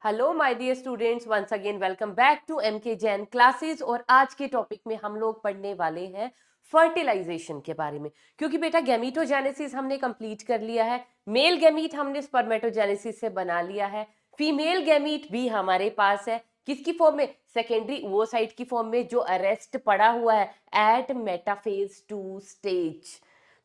Hello my dear students, once again welcome back to MK Jain classes. और आज के topic में हम लोग पढ़ने वाले हैं फर्टिलाइजेशन के बारे में। क्योंकि बेटा गैमीटोजेनेसिस हमने कंप्लीट कर लिया है, मेल गैमीट हमने स्पर्मेटोजेनेसिस से बना लिया है, फीमेल गैमीट भी हमारे पास है। किसकी फॉर्म में? सेकेंडरी ओवोसाइट की फॉर्म में, जो अरेस्ट पड़ा हुआ है एट मेटाफेज 2 स्टेज।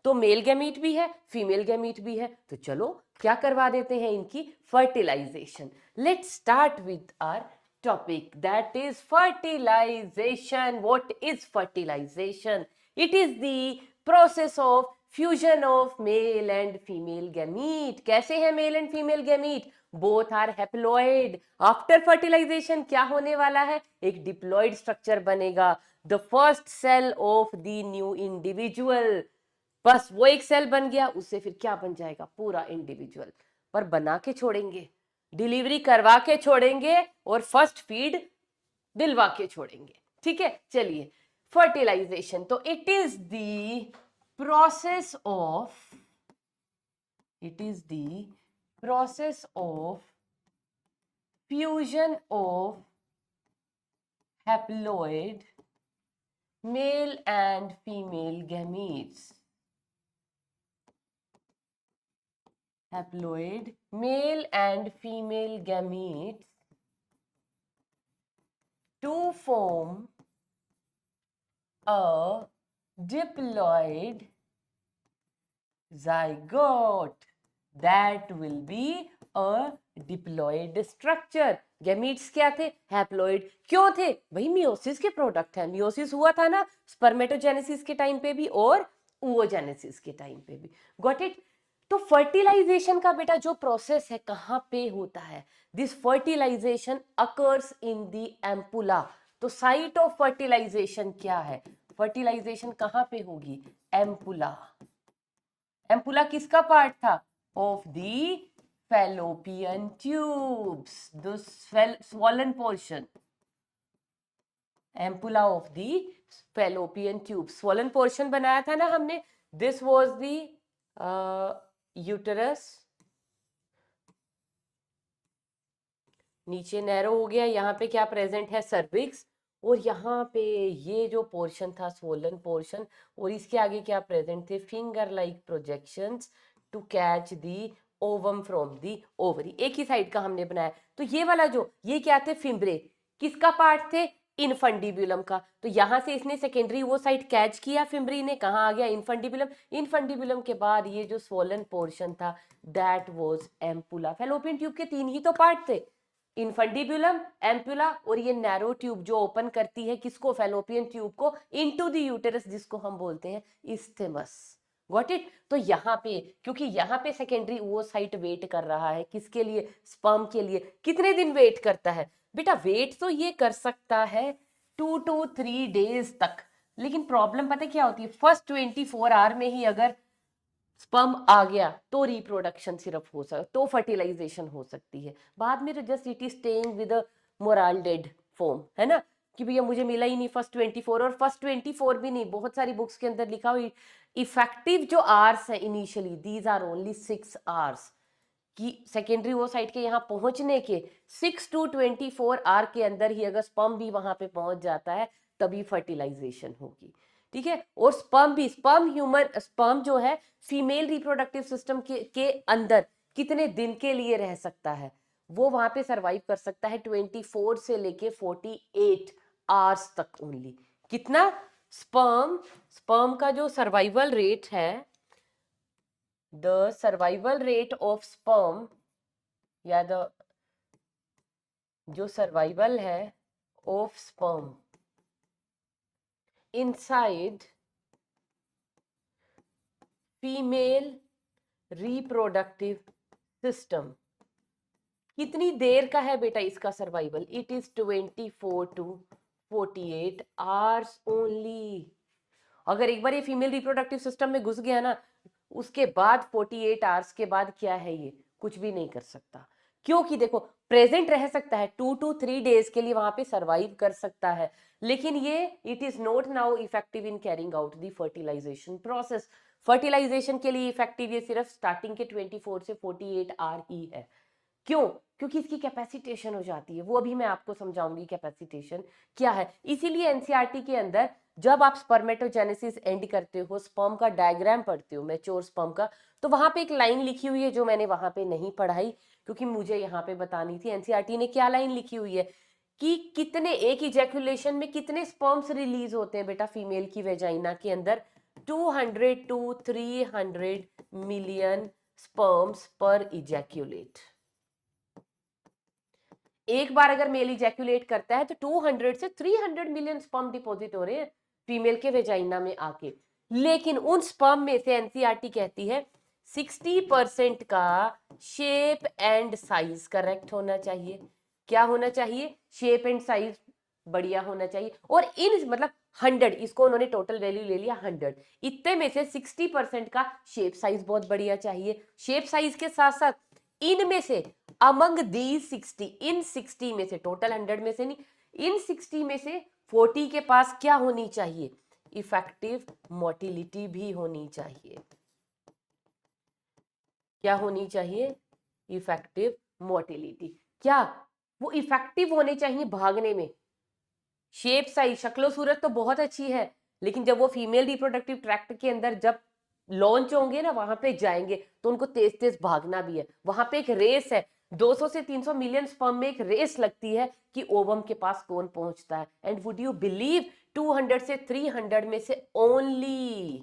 तो मेल गैमीट भी है, फीमेल गैमीट भी है। तो चलो क्या करवा देते हैं इनकी fertilisation. Let's start with our topic, that is fertilization. What is fertilization? It is the process of fusion of male and female gamete. कैसे है male and female gamete? Both are haploid. After fertilization क्या होने वाला है? एक diploid structure बनेगा, the first cell of the new individual. बस वो एक सेल बन गया, उससे फिर क्या बन जाएगा? पूरा इंडिविजुअल। पर बना के छोड़ेंगे, डिलीवरी करवा के छोड़ेंगे और फर्स्ट फीड दिलवा के छोड़ेंगे। ठीक है, चलिए। फर्टिलाइजेशन तो it is the process of fusion of haploid mail and female gametes. Haploid male and female gametes to form a diploid zygote. That will be a diploid structure. Gametes क्या थे? Haploid. क्यों थे भाई? Meiosis के product है। Meiosis हुआ था ना स्पर्मेटोजेनेसिस के टाइम पे भी और ओवोजेनेसिस के टाइम पे भी। Got it? तो फर्टिलाइजेशन का बेटा जो प्रोसेस है कहां पे होता है? This fertilization occurs in the ampulla. तो साइट ऑफ फर्टिलाइजेशन क्या है? फर्टिलाइजेशन कहां पे होगी? एम्पुला। एम्पुला किसका पार्ट था? Of the fallopian tubes, the swollen portion. Ampulla of the fallopian tube, swollen portion बनाया था ना हमने। दिस वाज द यूटरस, नीचे नैरो हो गया। यहाँ पे क्या प्रेजेंट है? सर्विक्स। और यहाँ पे ये जो पोर्शन था स्वोलन पोर्शन, और इसके आगे क्या प्रेजेंट थे? Finger like projections to catch the ovum from the ovary. एक ही साइड का हमने बनाया। तो ये वाला जो ये क्या थे? फिम्ब्रे। किसका पार्ट थे? इनफंडिबुलम का। तो यहाँ से इसने सेकेंडरी वो साइड कैच किया, फिम्ब्री ने। कहाँ आ गया? इनफंडिबुलम। इनफंडिबुलम के बाद ये जो स्वोलन पोर्शन था that was ampulla. Fallopian tube के तीन ही तो पार्ट थे, इनफंडिबुलम, एम्पुला और ये नैरो ट्यूब जो ओपन करती है किसको? फैलोपियन ट्यूब को इनटू द यूटेरस, जिसको हम बोलते हैं इस्थेमस। Got it? तो यहाँ पे क्योंकि यहाँ पे सेकेंडरी वो साइट वेट कर रहा है किसके लिए? स्पर्म के लिए। कितने दिन वेट करता है बेटा? वेट तो ये कर सकता है 2 to 3 days तक। लेकिन प्रॉब्लम पता क्या होती है? फर्स्ट 24 आवर में ही अगर स्पर्म आ गया तो रिप्रोडक्शन सिर्फ हो सकता, तो फर्टिलाइजेशन हो सकती है। बाद में तो just it is staying with moral dead form, है ना, कि भैया मुझे मिला ही नहीं फर्स्ट 24। और फर्स्ट 24 भी नहीं, बहुत सारी बुक्स के अंदर लिखा हुआ इफेक्टिव जो आवर्स है initially these are only 6 hours. कि सेकेंडरी वो साइट के यहाँ पहुंचने के 6 to 24 आवर के अंदर ही अगर स्पर्म भी वहां पे पहुंच जाता है तभी फर्टिलाइजेशन होगी। ठीक है? और स्पर्म भी, स्पर्म जो है फीमेल रिप्रोडक्टिव सिस्टम के अंदर कितने दिन के लिए रह सकता है? वो वहां पे सरवाइव कर सकता है 24 से लेके 48 आवर्स तक ओनली। कितना? स्पर्म का जो सर्वाइवल रेट है, the survival rate of sperm, या द जो सर्वाइवल है of sperm inside female reproductive system, कितनी देर का है बेटा इसका survival? It is 24 to 48 hours only. अगर एक बार ये फीमेल रिप्रोडक्टिव सिस्टम में घुस गया ना, उसके बाद 48 आवर्स के बाद क्या है? ये कुछ भी नहीं कर सकता। क्योंकि देखो प्रेजेंट रह सकता है 2 to 3 days के लिए, वहां पे सरवाइव कर सकता है, लेकिन ये it is not now effective in carrying out the fertilization process. Fertilization के लिए इफेक्टिव ये सिर्फ स्टार्टिंग के 24 से 48 आवर ही है। क्यों? क्योंकि इसकी कैपेसिटेशन हो जाती है, वो अभी मैं आपको समझाऊंगी कैपेसिटेशन क्या है। इसीलिए एनसीईआरटी के अंदर जब आप स्पर्मेटोजेनेसिस एंड करते हो, स्पर्म का डायग्राम पढ़ते हो, मैच्योर स्पर्म का, तो वहां पे एक लाइन लिखी हुई है जो मैंने वहां पे नहीं पढ़ाई क्योंकि मुझे यहाँ पे बतानी थी। एनसीईआरटी ने क्या लाइन लिखी हुई है कि कितने एक इजैकुलेशन में कितने स्पर्म्स रिलीज होते हैं बेटा फीमेल की वेजाइना के अंदर, 200 to 300 मिलियन स्पर्म्स पर इजैकुलेट। एक बार अगर मेल इजैकुलेट करता है तो 200 से 300 मिलियन स्पर्म डिपॉजिट हो रहे हैं फीमेल के वेजाइना में आके। लेकिन उन स्पर्म में से एनसीईआरटी कहती है 60% का शेप एंड साइज करेक्ट होना चाहिए। क्या होना चाहिए? शेप एंड साइज बढ़िया होना चाहिए। और इन मतलब 100, इसको उन्होंने टोटल वैल्यू ले लिया 100, इतने में से 60% का शेप साइज बहुत बढ़िया चाहिए। शेप साइज के साथ साथ इनमें से अमंग दी 60, इन 60 में से, टोटल 100 में से नहीं, इन 60 में से 40 के पास क्या होनी चाहिए? इफेक्टिव मोटिलिटी भी होनी चाहिए। क्या होनी चाहिए? Effective motility. क्या वो इफेक्टिव होने चाहिए भागने में? शेप साइज, शक्लो सूरत तो बहुत अच्छी है, लेकिन जब वो फीमेल रिप्रोडक्टिव ट्रैक्ट के अंदर जब लॉन्च होंगे ना, वहां पे जाएंगे तो उनको तेज तेज भागना भी है। वहां पे एक रेस है, 200 से 300 मिलियन स्पर्म में एक रेस लगती है कि ओवम के पास कौन पहुंचता है। एंड वुड यू बिलीव 200 से 300 में से only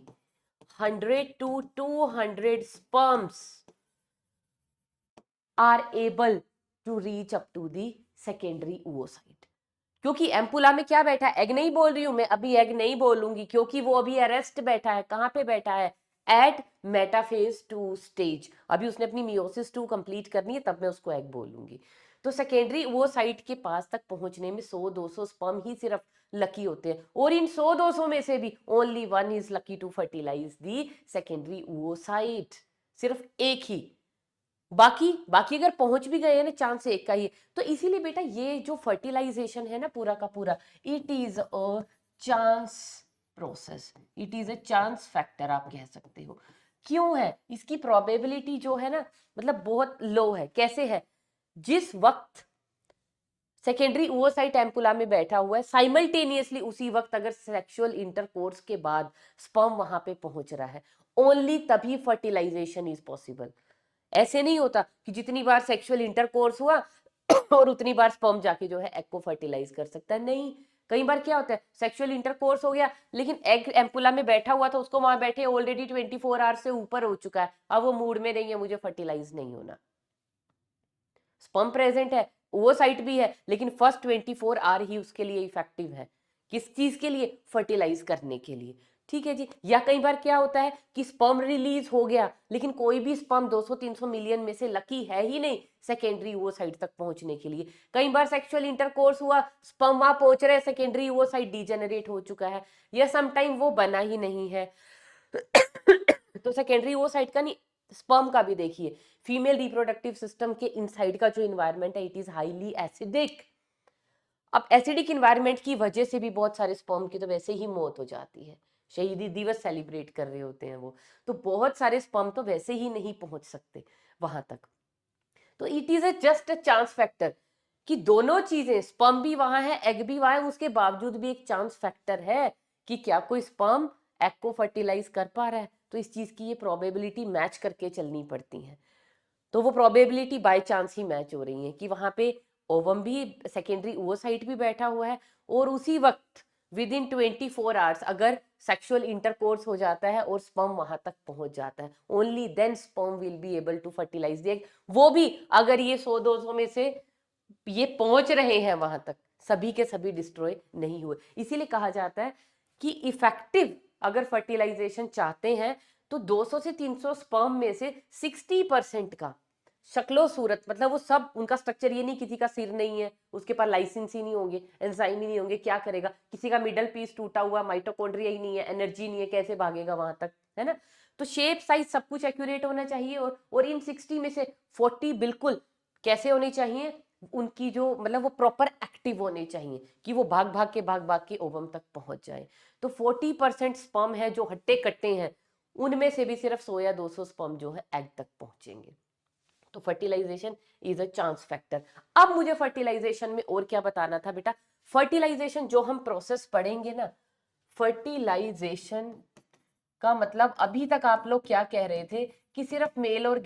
100 to 200 sperms are able to reach up to the secondary oocyte। क्योंकि एम्पुला में क्या बैठा है? एग नहीं बोल रही हूं मैं, अभी एग नहीं बोलूंगी क्योंकि वो अभी अरेस्ट बैठा है। कहां पे बैठा है? At metaphase 2 stage. अभी उसने अपनी मियोसिस 2 कंप्लीट करनी है, तब मैं उसको एग बोलूंगी। तो सेकेंडरी वो साइट के पास तक पहुंचने में 100-200 स्पर्म ही सिर्फ लकी होते हैं, और इन 100-200 में से भी only one is lucky to fertilize the secondary oocyte। सिर्फ एक ही। बाकी बाकी अगर पहुंच भी गए हैं ना, चांस एक का ही है। तो इसीलिए बेटा ये जो फर्टिलाइजेशन है ना पूरा का पूरा, it is a chance process, it is a chance factor आप कह सकते हो। क्यों है? इसकी प्रोबेबिलिटी जो है ना, मतलब बहुत लो है। कैसे है? जिस वक्त सेकेंडरी oocyte एम्पुला में बैठा हुआ है, साइमल्टेनियसली उसी वक्त अगर सेक्सुअल इंटरकोर्स के बाद स्पर्म वहां पे पहुंच रहा है, ओनली तभी फर्टिलाइजेशन इज पॉसिबल। ऐसे नहीं होता कि जितनी बार सेक्सुअल इंटरकोर्स हुआ और उतनी बार स्पर्म जाके जो है एग को फर्टिलाइज कर सकता है। नहीं, कई बार क्या होता है, सेक्सुअल इंटरकोर्स हो गया लेकिन एग एम्पुला में बैठा हुआ था, उसको वहां बैठे ऑलरेडी 24 आवर्स से ऊपर हो चुका है, अब वो मूड में नहीं है, मुझे फर्टिलाइज नहीं होना। स्पर्म प्रेजेंट है, वो साइट भी है, लेकिन फर्स्ट 24 आवर ही उसके लिए इफेक्टिव है। किस चीज के लिए? फर्टिलाइज करने के लिए। ठीक है जी। या कई बार क्या होता है कि स्पर्म रिलीज हो गया लेकिन कोई भी स्पर्म 200-300 मिलियन में से लकी है ही नहीं सेकेंडरी वो साइट तक पहुंचने के लिए। कई बार सेक्सुअल इंटरकोर्स हुआ, स्पर्म वहां पहुंच रहे, सेकेंडरी वो साइट डिजेनरेट हो चुका है, या समटाइम वो बना ही नहीं है। तो सेकेंडरी वो साइट का नहीं, स्पर्म का भी देखिए, फीमेल रिप्रोडक्टिव सिस्टम के इनसाइड का जो इन्वायरमेंट है, इट इज हाईली एसिडिक। अब एसिडिक इन्वायरमेंट की वजह से भी बहुत सारे स्पर्म की तो वैसे ही मौत हो जाती है। शहीदी दिवस सेलिब्रेट कर रहे होते हैं वो, तो बहुत सारे स्पर्म तो वैसे ही नहीं पहुंच सकते वहां तक। तो it is just a chance factor कि दोनों चीजें, स्पर्म भी वहां है, एग भी वहां है, उसके बावजूद भी एक चांस फैक्टर है कि क्या कोई स्पर्म एग को फर्टिलाइज कर पा रहा है। तो इस चीज की ये प्रोबेबिलिटी मैच करके चलनी पड़ती है। तो वो probability by chance he match हो रही है कि वहां पे ओवम भी, सेकेंडरी oocyte भी बैठा हुआ है, और उसी वक्त विद इन 24 आवर्स अगर सेक्सुअल इंटरकोर्स हो जाता है और स्पर्म वहां तक पहुंच जाता है, only then sperm will be able to fertilize the egg. वो भी अगर ये 100-200 में से ये पहुंच रहे हैं वहां तक, सभी के सभी डिस्ट्रॉय नहीं हुए। इसीलिए कहा जाता है कि इफेक्टिव अगर फर्टिलाइजेशन चाहते हैं तो 200 से 300 स्पर्म में से 60% का शक्लो सूरत, मतलब वो सब, उनका स्ट्रक्चर ये नहीं किसी का सिर नहीं है, उसके पास लाइसेंस ही नहीं होंगे, एंजाइम ही नहीं होंगे, क्या करेगा, किसी का मिडल पीस टूटा हुआ, माइटोकॉन्ड्रिया ही नहीं है, एनर्जी नहीं है, कैसे भागेगा वहां तक, है ना। तो शेप साइज सब कुछ एक्यूरेट होना चाहिए, और इन 60 में से 40 बिल्कुल कैसे होने चाहिए, उनकी जो मतलब वो प्रॉपर एक्टिव होने चाहिए कि वो भाग भाग के ओवम तक पहुंच जाए। तो 40% स्पर्म है जो हट्टे कट्टे हैं, उनमें से भी सिर्फ 100 या 200 स्पर्म जो है एग तक पहुंचेंगे। तो fertilization is a chance factor. अब मुझे फर्टिलाइजेशन में और क्या बताना था बेटा, फर्टिलाइजेशन जो हम प्रोसेस पढ़ेंगे ना, फर्टिलाइजेशन का मतलब अभी तक आप लोग क्या कह रहे थे कि सिर्फ मेल और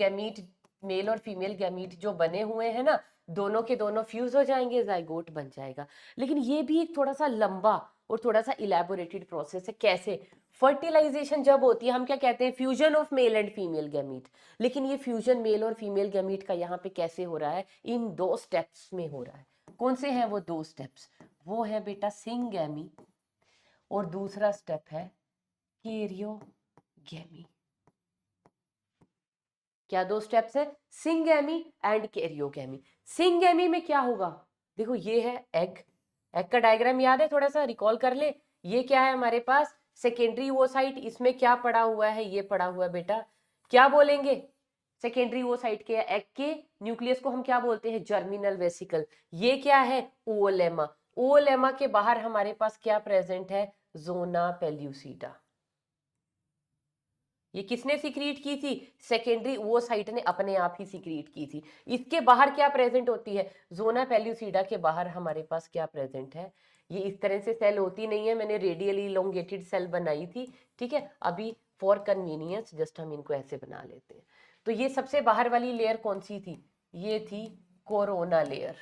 फीमेल गैमीट जो बने हुए हैं ना, दोनों के दोनों फ्यूज हो जाएंगे, जाइगोट बन जाएगा। लेकिन ये भी एक थोड़ा सा लंबा और थोड़ा सा इलेबोरेटेड प्रोसेस है। कैसे? फर्टिलाइजेशन जब होती है हम क्या कहते हैं, fusion of male and female gamete. लेकिन ये फ्यूजन मेल और फीमेल गैमीट का यहाँ पे कैसे हो रहा है, इन 2 स्टेप्स में हो रहा है। कौन से हैं वो 2 स्टेप्स? वो है बेटा सिंगैमी, और दूसरा स्टेप है कैरियोगैमी। क्या 2 स्टेप्स है? Syngamy and karyogamy. सिंगैमी में क्या होगा, देखो ये है एग, एग का डायग्राम याद है, थोड़ा सा रिकॉल कर ले। ये क्या है हमारे पास, सेकेंडरी ओसाइट। इसमें क्या पड़ा हुआ है, ये पड़ा हुआ है बेटा, क्या बोलेंगे, सेकेंडरी ओसाइट के एग के न्यूक्लियस को हम क्या बोलते हैं, जर्मिनल वेसिकल। ये क्या है, ओलेमा। ओलेमा के बाहर हमारे पास क्या प्रेजेंट है, जोना पेल्यूसिडा। ये किसने सीक्रेट की थी, सेकेंडरी ओसाइट ने अपने आप ही सीक्रेट की थी। इसके बाहर क्या प्रेजेंट होती है, जोना पेल्यूसिडा के बाहर हमारे पास क्या प्रेजेंट है, ये इस तरह से सेल होती नहीं है, मैंने रेडियली इलोंगेटेड सेल बनाई थी, ठीक है। अभी फॉर कन्वीनियंस जस्ट हम इनको ऐसे बना लेते हैं। तो ये सबसे बाहर वाली लेयर कौन सी थी, ये थी कोरोना लेयर,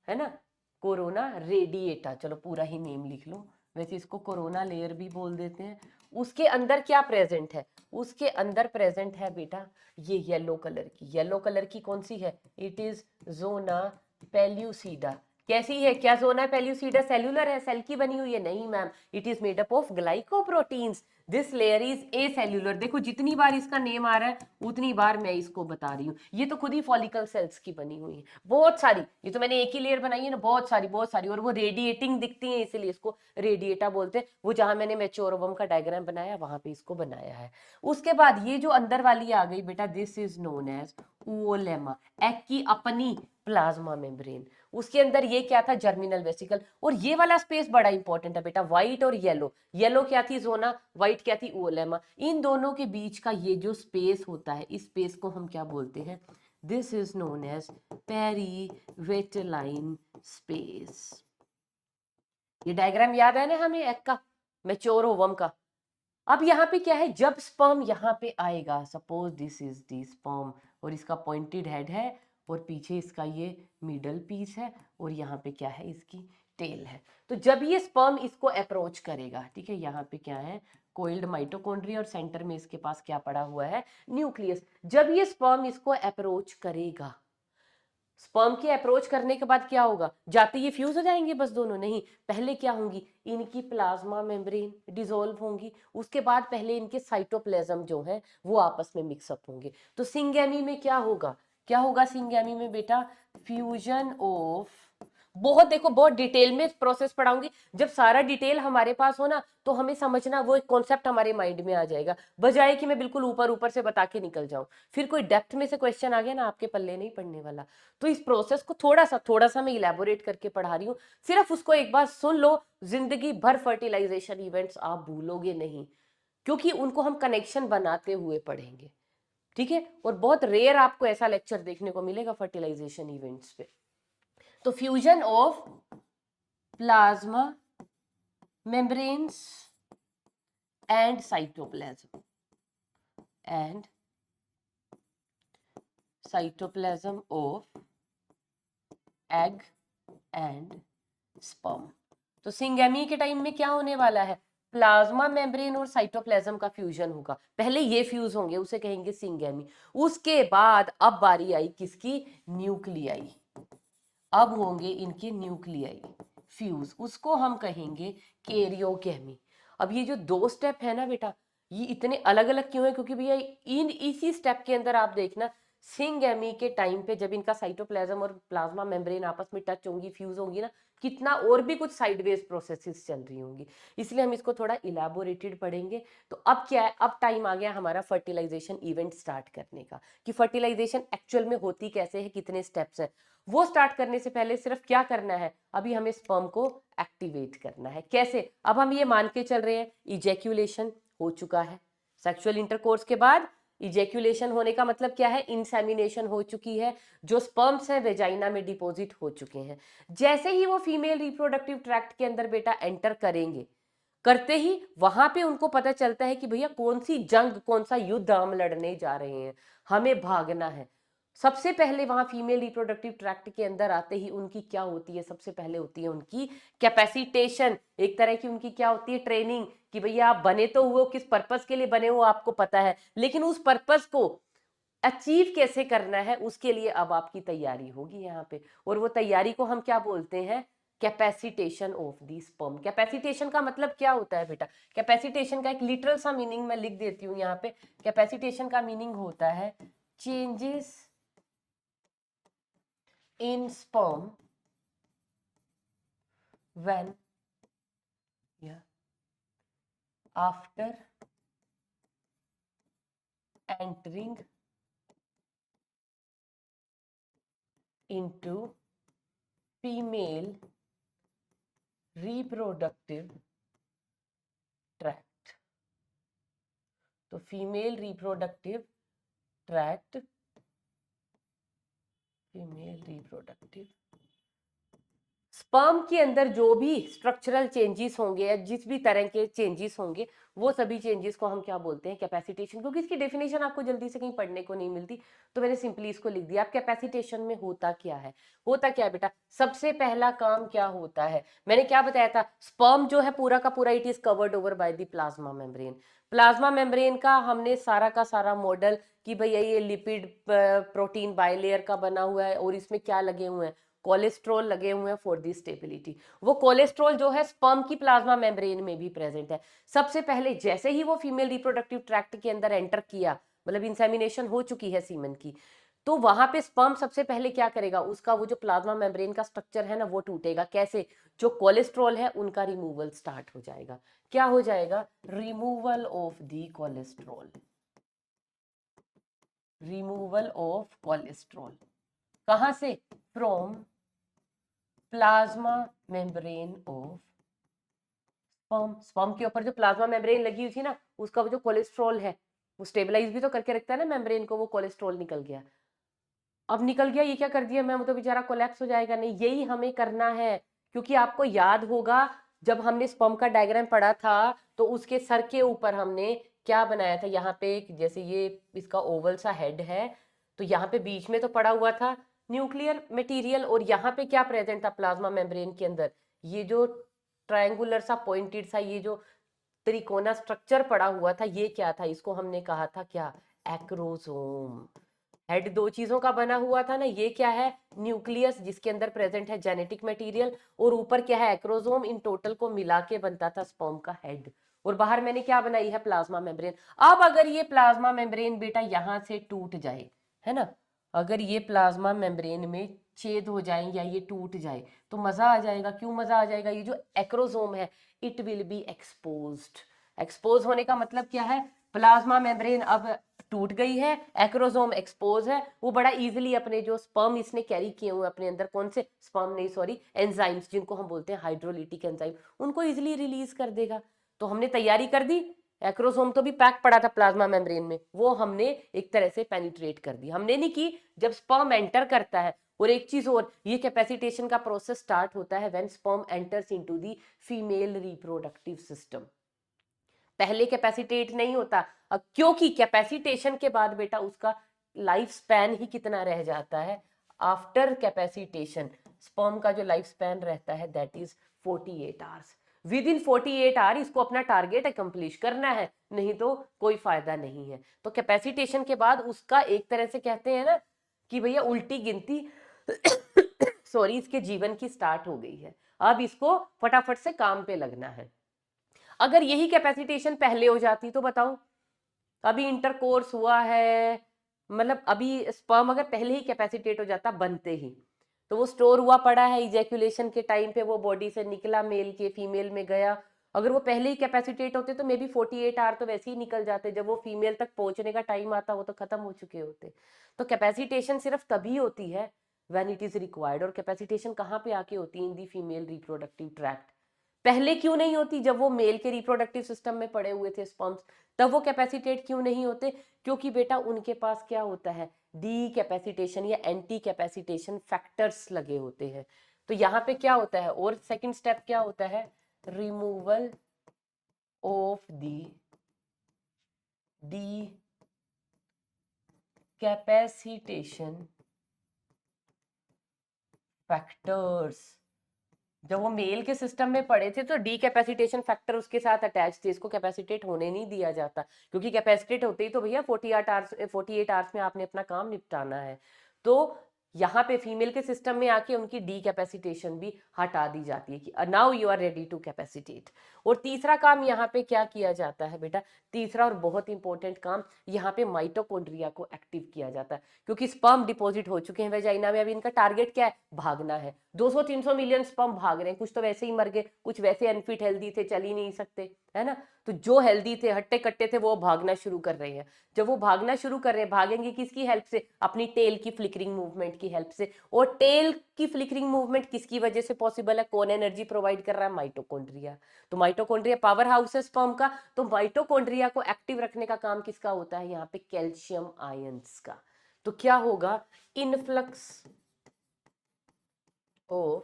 है ना, कोरोना रेडिएटा, चलो पूरा ही नेम लिख लो, वैसे इसको कोरोना लेयर भी बोल देते हैं। उसके अंदर क्या प्रेजेंट है, उसके अंदर प्रेजेंट है बेटा ये येलो कलर की, येलो कलर की कौन सी है, इट इज जोना पेल्यूसिडा। कैसी है, क्या जोना पेल्यूसिडा सेल्यूलर है, सेल की बनी हुई है, नहीं ma'am, it is made up of glycoproteins, this layer is a cellular. देखो जितनी बार इसका नेम आ रहा है उतनी बार मैं इसको बता रही हूँ, ये तो खुद ही फॉलिकल सेल्स की बनी हुई है, बहुत सारी, ये तो मैंने एक ही लेयर बनाई है ना, बहुत सारी बहुत सारी, और वो रेडिएटिंग दिखती है इसीलिए इसको रेडिएटा बोलते हैं। वो जहां मैंने मैच्योर ओवम का डायग्राम बनाया वहां पे इसको बनाया है। उसके बाद ये जो अंदर वाली आ गई बेटा, this is known as oolemma, egg की अपनी प्लाज्मा मेम्ब्रेन। उसके अंदर ये क्या था, जर्मिनल वेसिकल। और ये वाला स्पेस बड़ा इंपॉर्टेंट है बेटा, व्हाइट और येलो, येलो क्या थी जोना, व्हाइट क्या थी ओलेमा। इन दोनों के बीच का ये जो स्पेस होता है, इस स्पेस को हम क्या बोलते हैं, this is known as perivitelline space. ये डायग्राम याद है ना हमें एग का, मैच्योर ओवम का। अब यहाँ पे क्या है, जब स्पर्म यहाँ पे आएगा, suppose this is the sperm, और इसका पॉइंटेड हेड है, और पीछे इसका ये मिडल पीस है, और यहाँ पे क्या है, इसकी टेल है। तो जब ये स्पर्म इसको अप्रोच करेगा, ठीक है, यहाँ पे क्या है, कोइल्ड माइटोकॉन्ड्रिया, और सेंटर में इसके पास क्या पड़ा हुआ है, न्यूक्लियस। जब ये स्पर्म इसको अप्रोच करेगा, स्पर्म के अप्रोच करने के बाद क्या होगा, जाते ये फ्यूज हो जाएंगे बस दोनों, नहीं, पहले क्या होंगी, इनकी प्लाज्मा मेम्ब्रेन डिसॉल्व होंगी, उसके बाद पहले इनके साइटोप्लाज्म जो है वो आपस में मिक्सअप होंगे। तो सिंगैमी में क्या होगा, क्या होगा सिंगैमी में बेटा, फ्यूजन ऑफ, बहुत देखो बहुत डिटेल में प्रोसेस पढ़ाऊंगी, जब सारा डिटेल हमारे पास हो ना तो हमें समझना, वो एक कॉन्सेप्ट हमारे माइंड में आ जाएगा, बजाय कि मैं बिल्कुल ऊपर ऊपर से बता के निकल जाऊं, फिर कोई डेप्थ में से क्वेश्चन आ गया ना आपके पल्ले नहीं पड़ने वाला। तो इस प्रोसेस को थोड़ा सा मैं इलेबोरेट करके पढ़ा रही हूँ, सिर्फ उसको एक बार सुन लो, जिंदगी भर फर्टिलाइजेशन इवेंट्स आप भूलोगे नहीं, क्योंकि उनको हम कनेक्शन बनाते हुए पढ़ेंगे, ठीक है। और बहुत रेयर आपको ऐसा लेक्चर देखने को मिलेगा फर्टिलाइजेशन इवेंट्स पे। तो fusion of plasma membranes and cytoplasm of egg and sperm. तो सिंगेमी के टाइम में क्या होने वाला है, प्लाज्मा मेम्ब्रेन और साइटोप्लाज्म का फ्यूजन होगा, पहले ये फ्यूज होंगे, उसे कहेंगे सिंगेमी। उसके बाद अब बारी आई किसकी, न्यूक्लियाई, अब होंगे इनके न्यूक्लियाई फ्यूज, उसको हम कहेंगे कैरियोगेमी। अब ये जो 2 स्टेप है ना बेटा, ये इतने अलग अलग क्यों है, क्योंकि भैया इन इसी स्टेप के अंदर आप देखना, सिंगेमी के टाइम पे जब इनका साइटोप्लाज्म और प्लाज्मा मेम्ब्रेन आपस में टच होंगी, फ्यूज होंगी ना, कितना और भी कुछ साइडवेज प्रोसेसेस चल रही होंगी, इसलिए हम इसको थोड़ा इलेबोरेटेड पढ़ेंगे। तो अब क्या है, अब टाइम आ गया हमारा फर्टिलाइजेशन इवेंट स्टार्ट करने का, कि फर्टिलाइजेशन एक्चुअल में होती कैसे है, कितने स्टेप्स है। वो स्टार्ट करने से पहले सिर्फ क्या करना है, अभी हमें स्पर्म को एक्टिवेट करना है। कैसे, अब हम ये मान के चल रहे हैं इजैक्यूलेशन हो चुका है, सेक्सुअल इंटरकोर्स के बाद इजेक्यूलेशन होने का मतलब क्या है, इंसेमिनेशन हो चुकी है, जो स्पर्म्स है वेजाइना में डिपॉजिट हो चुके हैं। जैसे ही वो फीमेल रिप्रोडक्टिव ट्रैक्ट के अंदर बेटा एंटर करेंगे, करते ही वहां पे उनको पता चलता है कि भैया कौन सी जंग, कौन सा युद्ध हम लड़ने जा रहे हैं, हमें भागना है। सबसे पहले वहां फीमेल रिप्रोडक्टिव ट्रैक्ट के अंदर आते ही उनकी क्या होती है, सबसे पहले होती है उनकी कैपेसिटेशन, एक तरह की उनकी क्या होती है, ट्रेनिंग, कि भैया आप बने तो हुए हो, किस पर्पस के लिए बने हो आपको पता है, लेकिन उस पर्पस को अचीव कैसे करना है उसके लिए अब आपकी तैयारी होगी यहाँ पे। और वो तैयारी को हम क्या बोलते हैं, capacitation of the sperm. Capacitation का मतलब क्या होता है बेटा, कैपेसिटेशन का एक लिटरल सा मीनिंग मैं लिख देती हूँ यहाँ पे। कैपेसिटेशन का मीनिंग होता है changes in sperm when after entering into female reproductive tract। तो female reproductive tract, female reproductive sperm के अंदर जो भी स्ट्रक्चरल चेंजेस होंगे या जिस भी तरह के चेंजेस होंगे, वो सभी चेंजेस को हम क्या बोलते हैं, कैपेसिटेशन। क्योंकि इसकी डेफिनेशन आपको जल्दी से कहीं पढ़ने को नहीं मिलती, तो मैंने सिंपली इसको लिख दिया। आप कैपेसिटेशन में होता क्या है, होता क्या है बेटा, सबसे पहला काम क्या होता है, मैंने क्या बताया था, स्पर्म जो है पूरा का पूरा it is covered over by the plasma membrane. Plasma membrane का हमने सारा का सारा मॉडल कि भैया ये लिपिड प्रोटीन बाइलेयर का बना हुआ है और इसमें क्या लगे हुए हैं, कोलेस्ट्रॉल लगे हुए हैं फॉर दी स्टेबिलिटी। वो कोलेस्ट्रॉल जो है स्पर्म की प्लाज्मा मेम्ब्रेन में भी प्रेजेंट है। सबसे पहले जैसे ही वो फीमेल रिप्रोडक्टिव ट्रैक्ट के अंदर एंटर किया, मतलब इंसेमिनेशन हो चुकी है सीमन की, तो वहां पे स्पर्म सबसे पहले क्या करेगा, उसका वो जो प्लाज्मा मेम्ब्रेन का स्ट्रक्चर है ना वो टूटेगा। कैसे, जो कोलेस्ट्रॉल है उनका रिमूवल स्टार्ट हो जाएगा। क्या हो जाएगा, removal of the cholesterol, removal of cholesterol. कहां से, from plasma membrane of sperm. Sperm के ऊपर जो प्लाज्मा मेम्ब्रेन लगी हुई थी ना, उसका वो जो कोलेस्ट्रॉल है वो स्टेबलाइज भी तो करके रखता है ना मेम्ब्रेन को, वो कोलेस्ट्रॉल निकल गया। अब निकल गया, ये क्या कर दिया मैम, तो बेचारा कोलैप्स हो जाएगा, नहीं यही हमें करना है। क्योंकि आपको याद होगा जब हमने स्पर्म का डायग्राम पढ़ा था, तो उसके सर के ऊपर हमने क्या बनाया था, यहाँ पे जैसे ये इसका ओवल सा हेड है, तो यहाँ पे बीच में तो पड़ा हुआ था न्यूक्लियर मटेरियल, और यहाँ पे क्या प्रेजेंट था प्लाज्मा मेम्ब्रेन के अंदर, ये जो ट्रायंगुलर सा पॉइंटेड सा ये जो त्रिकोना स्ट्रक्चर पड़ा हुआ था, ये क्या था, इसको हमने कहा था क्या, एक्रोसोम। हेड दो चीजों का बना हुआ था ना, ये क्या है, न्यूक्लियस जिसके अंदर प्रेजेंट है जेनेटिक मटेरियल, और ऊपर क्या है, एक्रोसोम। इन टोटल को मिला के बनता था स्पर्म का हेड, और बाहर मैंने क्या बनाई है, प्लाज्मा मेम्ब्रेन। अब अगर ये प्लाज्मा मेम्ब्रेन बेटा यहां से टूट जाए, है ना, अगर ये प्लाज्मा मेम्ब्रेन में छेद हो जाए या ये टूट जाए, तो मजा आ जाएगा। क्यों मजा आ जाएगा, ये जो एक्रोसोम है it will be exposed. Expose होने का मतलब क्या है, प्लाज्मा मेम्ब्रेन अब टूट गई है, एक्रोसोम एक्सपोज है, वो बड़ा इजीली अपने जो स्पर्म इसने कैरी किए हुए अपने अंदर, कौन से स्पर्म नहीं सॉरी एंजाइम्स, जिनको हम बोलते हैं हाइड्रोलिटिक एंजाइम, उनको इजीली रिलीज कर देगा। तो हमने तैयारी कर दी, एक्रोसोम तो भी पैक पड़ा था प्लाज्मा मेम्ब्रेन में, वो हमने एक तरह से पेनिट्रेट कर दी। हमने नहीं की, जब स्पर्म एंटर करता है। और एक चीज और, ये कैपेसिटेशन का प्रोसेस स्टार्ट होता है when sperm enters into the female reproductive system. पहले कैपेसिटेट नहीं होता, क्योंकि कैपेसिटेशन के बाद बेटा उसका लाइफ स्पैन ही कितना रह जाता है, आफ्टर कैपेसिटेशन स्पर्म का जो लाइफ स्पैन रहता है that is 48 hours. Within 48 hour इसको अपना टारगेट अकम्प्लिश करना है, नहीं तो कोई फायदा नहीं है। तो कैपेसिटेशन के बाद उसका एक तरह से कहते हैं ना कि भैया उल्टी गिनती सॉरी इसके जीवन की स्टार्ट हो गई है, अब इसको फटाफट से काम पे लगना है। अगर यही कैपेसिटेशन पहले हो जाती तो बताओ, अभी इंटरकोर्स हुआ है, मतलब अभी स्पर्म अगर पहले ही कैपेसिटेट हो जाता बनते ही, तो वो स्टोर हुआ पड़ा है, इजैक्यूलेशन के टाइम पे वो बॉडी से निकला, मेल के फीमेल में गया, अगर वो पहले ही कैपेसिटेट होते तो मे बी 48 आवर तो वैसे ही निकल जाते, जब वो फीमेल तक पहुंचने का टाइम आता वो तो खत्म हो चुके होते। तो कैपेसिटेशन सिर्फ तभी होती है व्हेन इट इज रिक्वायर्ड। और कैपेसिटेशन कहाँ पे आके होती है, इन दी फीमेल रिप्रोडक्टिव ट्रैक्ट। पहले क्यों नहीं होती? जब वो मेल के रिप्रोडक्टिव सिस्टम में पड़े हुए थे स्पर्म्स, तब वो कैपेसिटेट क्यों नहीं होते? क्योंकि बेटा उनके पास क्या होता है, डी कैपेसिटेशन या एंटी कैपेसिटेशन फैक्टर्स लगे होते हैं। तो यहाँ पे क्या होता है, और सेकंड स्टेप क्या होता है, removal of the D capacitation factors. जब वो मेल के सिस्टम में पड़े थे तो डी कैपेसिटेशन फैक्टर उसके साथ अटैच थे, इसको कैपेसिटेट होने नहीं दिया जाता, क्योंकि कैपेसिटेट होते ही तो भैया 48 आवर्स में आपने अपना काम निपटाना है। तो यहाँ पे फीमेल के सिस्टम में आके उनकी डी कैपेसिटेशन भी हटा दी जाती है कि now you are ready to capacitate. और तीसरा काम यहाँ पे क्या किया जाता है बेटा, तीसरा और बहुत इंपॉर्टेंट काम, यहाँ पे माइटोकॉन्ड्रिया को एक्टिव किया जाता है, क्योंकि स्पर्म डिपॉजिट हो चुके हैं वेजाइना में, अभी इनका टारगेट क्या है, भागना है। 200-300 मिलियन स्पर्म भाग रहे हैं, कुछ तो वैसे ही मर गए, कुछ वैसे अनफिट हेल्दी थे, चल ही नहीं सकते, है ना। तो जो हेल्दी थे, हट्टे कट्टे थे, वो भागना शुरू कर रहे हैं। जब वो भागना शुरू कर रहे हैं, भागेंगे किसकी हेल्प से, अपनी टेल की फ्लिकरिंग मूवमेंट की हेल्प से। और टेल की फ्लिकरिंग मूवमेंट किसकी वजह से पॉसिबल है, कौन एनर्जी प्रोवाइड कर रहा है, माइटोकॉन्ड्रिया। तो माइटोकॉन्ड्रिया पावर हाउस है स्पर्म का, तो माइटोकॉन्ड्रिया को एक्टिव रखने का काम किसका होता है, यहाँ पे कैल्शियम आयंस का। तो क्या होगा, इनफ्लक्स ओ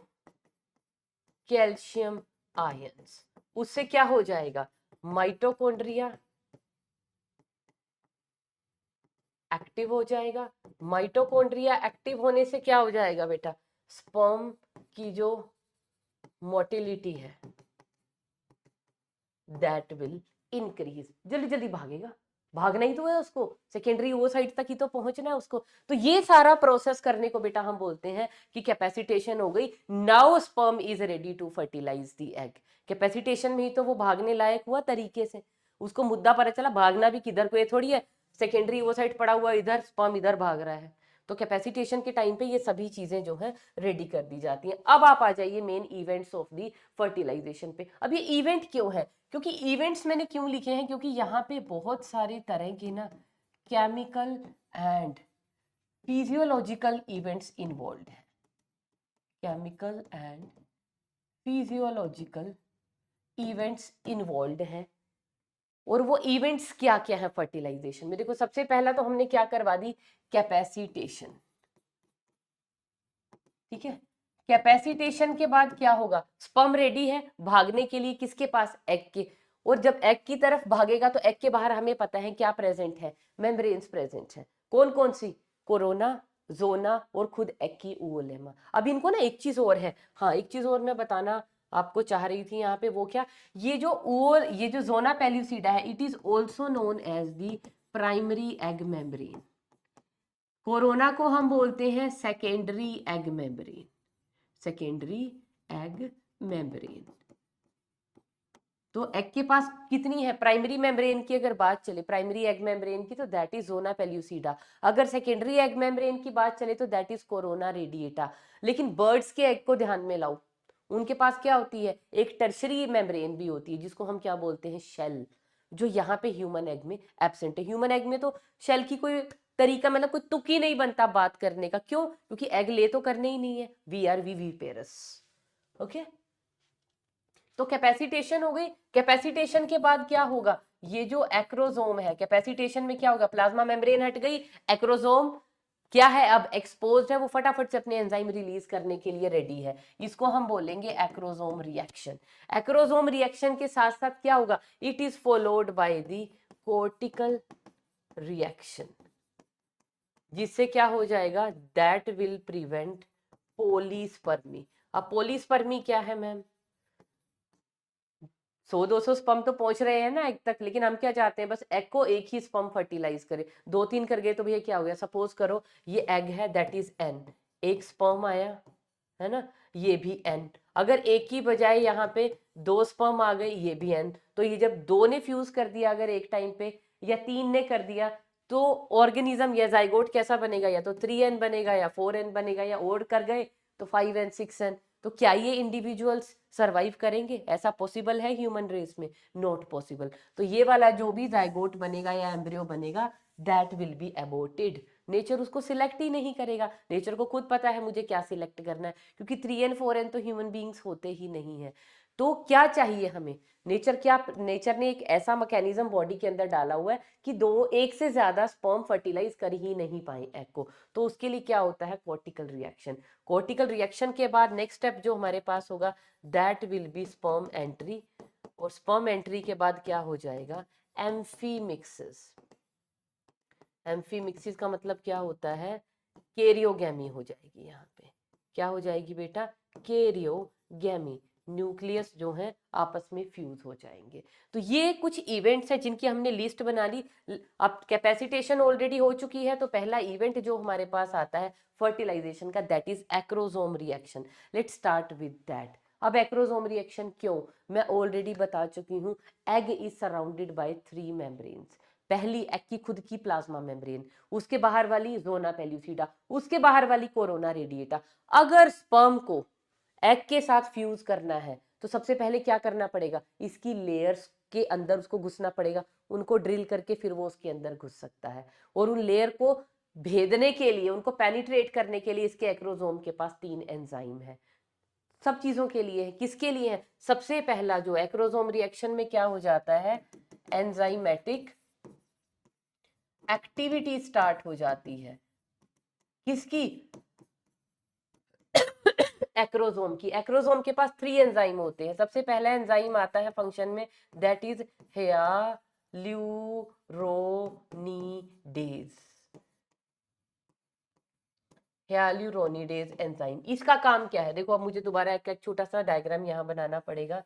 कैल्शियम आयंस, उससे क्या हो जाएगा, माइटोकॉन्ड्रिया एक्टिव हो जाएगा। माइटोकॉन्ड्रिया एक्टिव होने से क्या हो जाएगा बेटा, स्पर्म की जो मोटिलिटी है दैट विल इंक्रीज, जल्दी जल्दी भागेगा, भागना ही तो है उसको, सेकेंडरी वो साइड तक ही तो पहुंचना है उसको। तो ये सारा प्रोसेस करने को बेटा हम बोलते हैं कि कैपेसिटेशन हो गई। Now sperm is ready to fertilize the egg. Capacitation में ही तो वो भागने लायक हुआ तरीके से, उसको मुद्दा पता चला, भागना भी किधर को, ये थोड़ी है सेकेंडरी वो साइड पड़ा हुआ इधर, स्पर्म इधर भाग रहा है। तो कैपेसिटेशन के टाइम पे ये सभी चीजें जो है रेडी कर दी जाती हैं। अब आप आ जाइए main events of the fertilization पे। अब ये इवेंट क्यों है, क्योंकि इवेंट्स मैंने क्यों लिखे हैं, क्योंकि यहाँ पे बहुत सारे तरह के ना chemical and physiological events involve है। Chemical and physiological events involve हैं। और वो इवेंट्स क्या क्या है फर्टिलाइजेशन में, देखो सबसे पहला तो हमने क्या करवा दी, कैपेसिटेशन, ठीक है। कैपेसिटेशन के बाद क्या होगा, स्पर्म रेडी है भागने के लिए किसके पास, एग के। और जब एग की तरफ भागेगा तो एग के बाहर हमें पता है क्या प्रेजेंट है, मेम्ब्रेन्स प्रेजेंट है। कौन कौन सी, कोरोना, जोना और खुद एग की oolemma। अब इनको ना एक चीज और है, हाँ एक चीज और मैं बताना आपको चाह रही थी यहाँ पे, वो क्या, ये जो जोना पेल्यूसिडा है, it is also known as the primary egg membrane. Corona को हम बोलते हैं secondary egg membrane, secondary egg membrane. तो एग के पास कितनी है, प्राइमरी मेम्ब्रेन की अगर बात चले, प्राइमरी एग मेम्ब्रेन की, तो दैट इज जोना पेल्यूसिडा। अगर सेकेंडरी एग मेम्ब्रेन की बात चले तो दैट इज कोरोना रेडिएटा। लेकिन बर्ड्स के एग को ध्यान में लाओ, उनके पास क्या होती है, एक टर्शरी मेम्ब्रेन भी होती है जिसको हम क्या बोलते हैं, शेल, जो यहाँ पे ह्यूमन एग में एब्सेंट है। ह्यूमन एग में तो शेल की कोई तरीका, मतलब कोई तुक ही नहीं बनता बात करने का, क्यों, क्योंकि एग ले तो करने ही नहीं है, वी आर विविपेरस। ओके, तो कैपेसिटेशन हो गई। कैपेसिटेशन के बाद क्या होगा, ये जो एक्रोजोम है, कैपेसिटेशन में क्या होगा, प्लाज्मा मेम्ब्रेन हट गई, एक्रोजोम क्या है, अब एक्सपोज्ड है, वो फटाफट से अपने एंजाइम रिलीज करने के लिए रेडी है, इसको हम बोलेंगे एक्रोजोम रिएक्शन। एक्रोजोम रिएक्शन के साथ साथ क्या होगा, it is followed by the cortical reaction, जिससे क्या हो जाएगा, दैट विल प्रिवेंट पोलीस्पर्मी। अब पोलीस्पर्मी क्या है मैम, 100-200 स्पर्म तो पहुंच रहे हैं ना एग तक, लेकिन हम क्या चाहते हैं, बस एग को एक ही स्पर्म फर्टिलाइज करे, 2-3 कर गए तो भैया क्या हो गया, सपोज करो ये एग है, दैट इज एन, एक स्पर्म आया है ना, ये भी एन। अगर एक की बजाय यहाँ पे 2 स्पर्म आ गए, ये भी एन। तो ये जब 2 ने फ्यूज कर दिया अगर एक टाइम पे, या 3 ने कर दिया, तो ऑर्गेनिज्म या जाइगोट कैसा बनेगा, या तो 3n बनेगा या 4n बनेगा, या और कर गए तो 5n 6n। तो क्या ये इंडिविजुअल्स सरवाइव करेंगे, ऐसा पॉसिबल है ह्यूमन रेस में, नॉट पॉसिबल। तो ये वाला जो भी जाइगोट बनेगा या एम्ब्रियो बनेगा, that will be aborted. Nature उसको सिलेक्ट ही नहीं करेगा, नेचर को खुद पता है मुझे क्या सिलेक्ट करना है, क्योंकि 3n 4n तो ह्यूमन बींग्स होते ही नहीं है। तो क्या चाहिए हमें, नेचर ने एक ऐसा मैकेनिज्म बॉडी के अंदर डाला हुआ है कि एक से ज्यादा स्पर्म फर्टिलाइज कर ही नहीं पाए एग को। तो उसके लिए क्या होता है, कॉर्टिकल रिएक्शन। कॉर्टिकल रिएक्शन के बाद नेक्स्ट स्टेप जो हमारे पास होगा, that will be sperm entry. और स्पर्म एंट्री के बाद क्या हो जाएगा, एम्फीमिक्सिस। एम्फीमिक्सिस का मतलब क्या होता है, केरियोगैमी हो जाएगी। यहाँ पे क्या हो जाएगी बेटा, केरियोगैमी। न्यूक्लियस जो है आपस में फ्यूज हो जाएंगे। तो ये कुछ इवेंट्स हैं जिनकी हमने लिस्ट बना ली। अब कैपेसिटेशन ऑलरेडी हो चुकी है, तो पहला इवेंट जो हमारे पास आता है फर्टिलाइजेशन का, that is acrosome reaction. Let's start with that. अब एक्रोसोम रिएक्शन क्यों, मैं ऑलरेडी बता चुकी हूँ। Egg is surrounded by 3 membranes. पहली एग की खुद की प्लाज्मा मेम्ब्रेन, उसके बाहर वाली जोना पेल्यूसिडा, उसके बाहर वाली कोरोना रेडिएटा। अगर स्पर्म को एग के साथ फ्यूज करना है तो सबसे पहले क्या करना पड़ेगा, इसकी लेयर्स के अंदर उसको घुसना पड़ेगा। उनको ड्रिल करके फिर वो उसके अंदर घुस सकता है। और उन लेयर को भेदने के लिए, उनको पेनिट्रेट करने के लिए इसके एक्रोसोम के पास 3 एंजाइम है। सब चीजों के लिए है, किसके लिए है, सबसे पहला जो एक्रोसोम रिएक्शन में क्या हो जाता है, एंजाइमेटिक एक्टिविटी स्टार्ट हो जाती है। किसकी, एक्रोसोम की। एक्रोसोम के पास 3 एंजाइम होते हैं। सबसे पहला एंजाइम आता है फंक्शन में, दैट इज हियालुरोनिडेज। हियालुरोनिडेज एंजाइम, इसका काम क्या है, देखो अब मुझे दोबारा एक छोटा सा डायग्राम यहाँ बनाना पड़ेगा।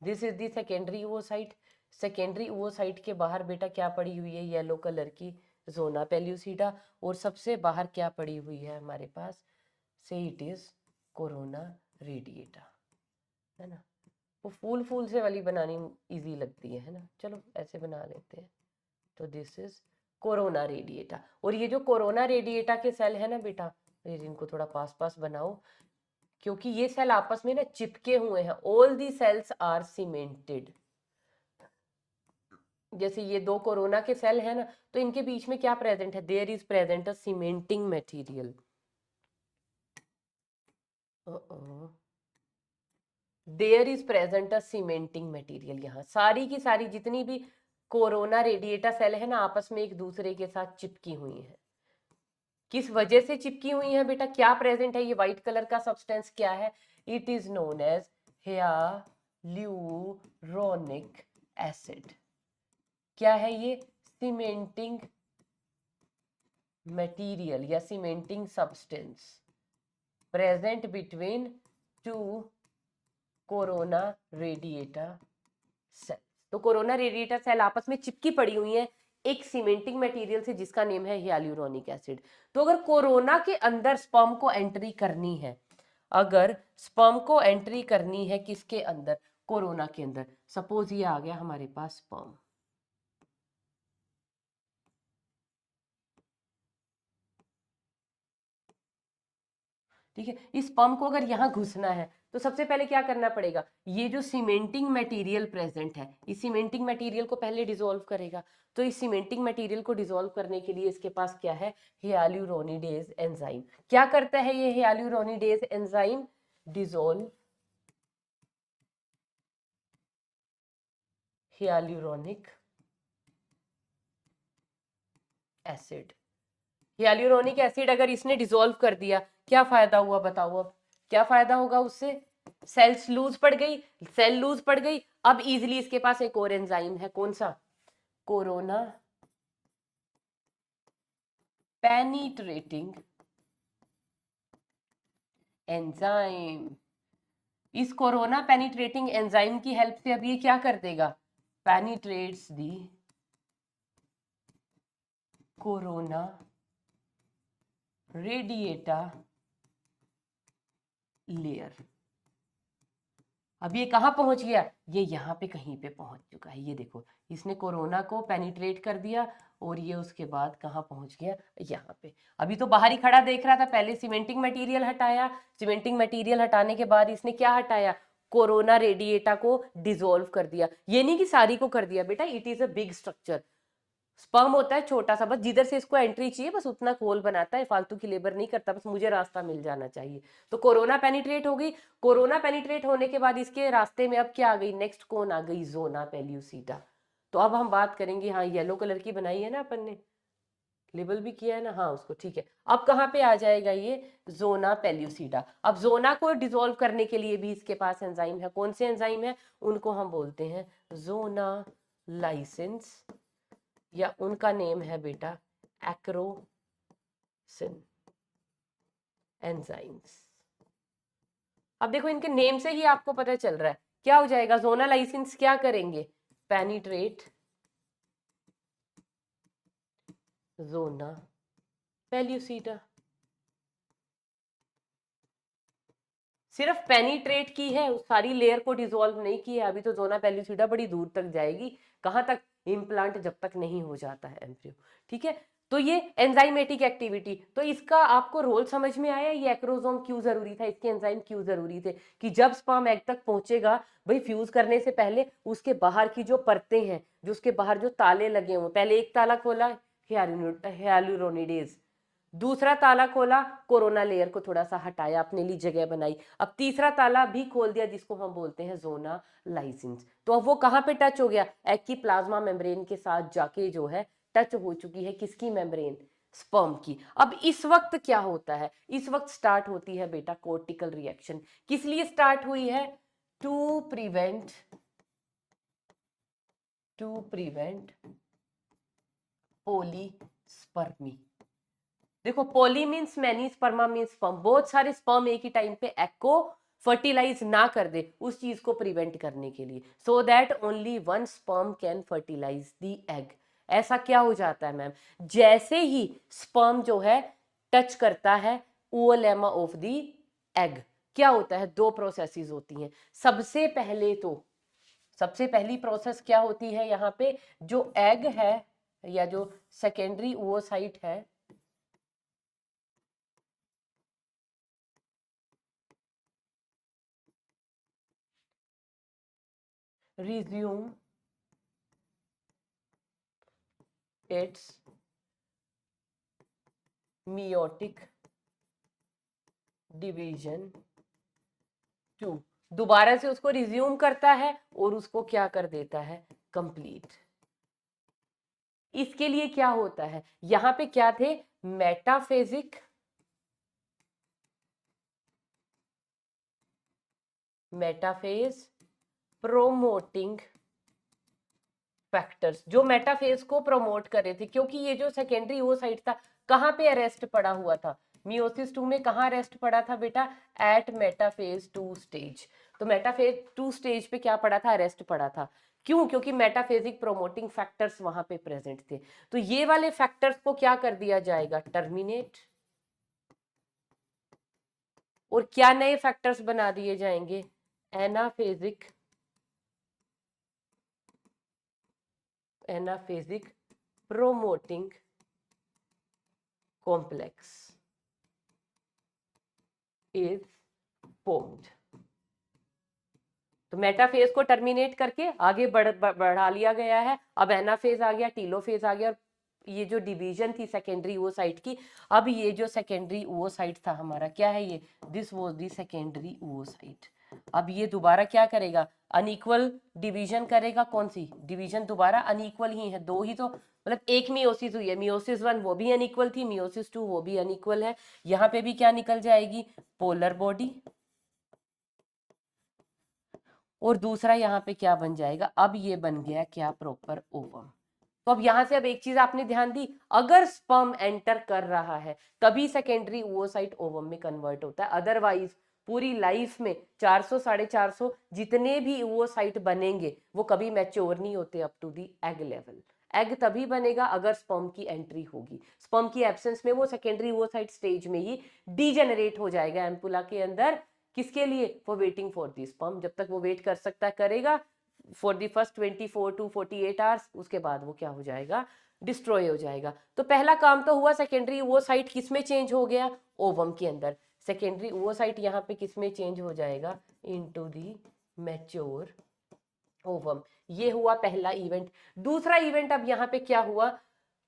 This is the secondary ओवोसाइट। Secondary ओवोसाइट के बाहर बेटा क्या पड़ी हुई है, येलो कलर की जोना पेल्यूसिडा। और सबसे बाहर क्या पड़ी हुई है हमारे पास, से इट इज कोरोना रेडिएटा, है ना। वो फूल फूल से वाली बनानी इजी लगती है ना, चलो ऐसे बना लेते हैं। तो दिस इज कोरोना रेडिएटा। और ये जो कोरोना रेडिएटा के सेल है ना बेटा, ये इनको थोड़ा पास पास बनाओ, क्योंकि ये सेल आपस में ना चिपके हुए हैं। All the cells are cemented. जैसे ये 2 कोरोना के सेल है ना, तो इनके बीच में क्या प्रेजेंट है, there is present a cementing material. There is present a cementing material. यहाँ सारी की सारी जितनी भी कोरोना रेडिएटा सेल है ना, आपस में एक दूसरे के साथ चिपकी हुई है। किस वजह से चिपकी हुई है बेटा, क्या प्रेजेंट है, ये व्हाइट कलर का सब्सटेंस क्या है, it is known as hyaluronic acid. क्या है ये, सीमेंटिंग मटेरियल या cementing substance present between 2 corona radiata cell. तो कोरोना रेडिएटा सेल आपस में चिपकी पड़ी हुई है एक सीमेंटिंग मटेरियल से, जिसका नेम है हियालुरोनिक एसिड। तो अगर कोरोना के अंदर स्पर्म को एंट्री करनी है, अगर स्पर्म को एंट्री करनी है किसके अंदर, कोरोना के अंदर। सपोज ये आ गया हमारे पास स्पर्म, ठीक है। इस स्पर्म को अगर यहाँ घुसना है तो सबसे पहले क्या करना पड़ेगा, ये जो सीमेंटिंग मटेरियल प्रेजेंट है, इस सीमेंटिंग मटेरियल को पहले डिसॉल्व करेगा। तो इस सीमेंटिंग मटेरियल को डिसॉल्व करने के लिए इसके पास क्या है, हियालुरोनिडेज एंजाइम। क्या करता है ये hyaluronidase enzyme, dissolve hyaluronic acid. Hyaluronic acid अगर इसने डिसॉल्व कर दिया, क्या फायदा हुआ बताओ, अब क्या फायदा होगा उससे, सेल्स लूज पड़ गई। सेल लूज पड़ गई, अब इजीली इसके पास एक और एंजाइम है, कौन सा, कोरोना पेनिट्रेटिंग एंजाइम। इस कोरोना पेनिट्रेटिंग एंजाइम की हेल्प से अब ये क्या कर देगा, पेनिट्रेट्स दी कोरोना रेडिएटा लेयर। अब ये कहाँ पहुंच गया, ये यहाँ पे कहीं पे पहुंच चुका है। ये देखो, इसने कोरोना को पेनिट्रेट कर दिया और ये उसके बाद कहाँ पहुंच गया, यहाँ पे। अभी तो बाहर ही खड़ा देख रहा था, पहले सीमेंटिंग मटेरियल हटाया, सीमेंटिंग मटेरियल हटाने के बाद इसने क्या हटाया, कोरोना रेडिएटा को डिसॉल्व कर दिया। ये नहीं कि सारी को कर दिया बेटा, it is a big structure. Sperm होता है छोटा सा, बस जिधर से इसको एंट्री चाहिए बस उतना होल बनाता है, फालतू की लेबर नहीं करता, बस मुझे रास्ता मिल जाना चाहिए। तो कोरोना पेनिट्रेट हो गई। कोरोना पेनिट्रेट होने के बाद इसके रास्ते में अब क्या आ गई, नेक्स्ट कौन आ गई, जोना पेल्यूसिडा। तो अब हम बात करेंगे, हाँ येलो कलर की बनाई है ना अपन ने, लेबल भी किया है ना, हाँ उसको, ठीक है। अब कहाँ पे आ जाएगा ये, जोना पेल्यूसिडा। अब जोना को डिसॉल्व करने के लिए भी इसके पास एंजाइम है, कौन से एंजाइम है, उनको हम बोलते हैं जोना लाइसेंस, या उनका नेम है बेटा एक्रोसिन एंजाइम्स। अब देखो इनके नेम से ही आपको पता चल रहा है क्या हो जाएगा, जोना लाइसेंस क्या करेंगे, पेनिट्रेट जोना पेल्यूसिडा। सिर्फ पेनिट्रेट की है, उस सारी लेयर को डिसॉल्व नहीं की है, अभी तो जोना पेल्यूसिडा बड़ी दूर तक जाएगी, कहां तक, इम्प्लांट जब तक नहीं हो जाता है एम्ब्रियो, ठीक है। तो ये एंजाइमेटिक एक्टिविटी, तो इसका आपको रोल समझ में आया, ये एक्रोसोम क्यों जरूरी था, इसके एंजाइम क्यों जरूरी थे, कि जब स्पर्म एग तक पहुंचेगा, भाई फ्यूज करने से पहले उसके बाहर की जो परतें हैं, जो उसके बाहर जो ताले लगे हुए, पहले एक ताला खोला हियालुरोनिडेज, दूसरा ताला खोला, कोरोना लेयर को थोड़ा सा हटाया, अपने लिए जगह बनाई, अब तीसरा ताला भी खोल दिया जिसको हम बोलते हैं जोना लाइसेंस। तो अब वो कहां पे टच हो गया, एग की प्लाज्मा मेम्ब्रेन के साथ जाके जो है टच हो चुकी है, किसकी मेम्ब्रेन, स्पर्म की। अब इस वक्त क्या होता है, इस वक्त स्टार्ट होती है बेटा कोर्टिकल रिएक्शन, किस लिए स्टार्ट हुई है, टू प्रिवेंट पोलीस्पर्मी। देखो poly means many, sperma means sperm, बहुत सारे स्पर्म एक ही टाइम पे एग को फर्टिलाइज ना कर दे, उस चीज को प्रिवेंट करने के लिए, so that only one sperm can fertilize the egg. ऐसा क्या हो जाता है मैम, जैसे ही स्पर्म जो है टच करता है ओलेमा ऑफ द एग, क्या होता है, दो प्रोसेसेस होती हैं। सबसे पहले तो सबसे पहली प्रोसेस क्या होती है, यहाँ पे जो एग है या जो सेकेंडरी ओवोसाइट है, resume its meiotic division to, दोबारा से उसको रिज्यूम करता है और उसको क्या कर देता है, कंप्लीट। इसके लिए क्या होता है, यहां पे क्या थे, मेटाफेजिक मेटाफेज प्रोमोटिंग फैक्टर्स, जो मेटाफेज को प्रमोट कर रहे थे, क्योंकि ये जो सेकेंडरी ओसाइट था कहां पे अरेस्ट पड़ा हुआ था, मियोसिस 2 में कहां अरेस्ट पड़ा था बेटा, एट मेटाफेज 2 स्टेज। तो मेटाफेज 2 स्टेज पे क्या पड़ा था, अरेस्ट पड़ा था, क्यों, क्योंकि मेटाफेजिक प्रोमोटिंग फैक्टर्स वहां पे प्रेजेंट थे। तो ये वाले फैक्टर्स को क्या कर दिया जाएगा, टर्मिनेट, और क्या नए फैक्टर्स बना दिए जाएंगे, एनाफेजिक प्रोमोटिंग कॉम्प्लेक्स इज फॉर्म्ड। तो मेटाफेज को टर्मिनेट करके आगे बढ़ा लिया गया है, अब एनाफेज आ गया, टीलोफेज आ गया, और ये जो डिवीजन थी सेकेंडरी ओवोसाइट की, अब ये जो सेकेंडरी ओवोसाइट था हमारा, क्या है ये, दिस वाज द सेकेंडरी ओवोसाइट। अब ये दोबारा क्या करेगा, अनइक्वल डिवीजन करेगा, कौन सी डिवीजन, दोबारा अनइक्वल ही है, दो ही तो, मतलब एक मियोसिस हुई है, मियोसिस 1 वो भी अनइक्वल थी, मियोसिस 2 वो भी अनइक्वल है, यहाँ पे भी क्या निकल जाएगी, पोलर बॉडी, और दूसरा यहाँ पे क्या बन जाएगा, अब ये बन गया क्या, प्रॉपर ओवम। तो अब यहां से अब एक चीज आपने ध्यान दी, अगर स्पर्म एंटर कर रहा है तभी सेकेंडरी ओवोसाइट ओवम में कन्वर्ट होता है, अदरवाइज पूरी लाइफ में 400 450 जितने भी ओवोसाइट बनेंगे वो कभी मैच्योर नहीं होते up to the egg level. Egg तभी बनेगा अगर स्पर्म की एंट्री होगी, स्पर्म की एब्सेंस में वो सेकेंडरी ओवोसाइट स्टेज में ही डीजेनरेट हो जाएगा एम्पुला के अंदर, किसके लिए, for waiting for the sperm, जब तक वो वेट कर सकता है करेगा, for the first 24 to 48 hours, उसके बाद वो क्या हो जाएगा, डिस्ट्रॉय हो जाएगा। तो पहला काम तो हुआ, सेकेंडरी ओवोसाइट किस में चेंज हो गया, ओवम के अंदर, सेकेंडरी ओवोसाइट यहाँ पे किस में चेंज हो जाएगा, इनटू दी मैच्योर ओवम। ये हुआ पहला इवेंट। दूसरा इवेंट अब यहाँ पे क्या हुआ,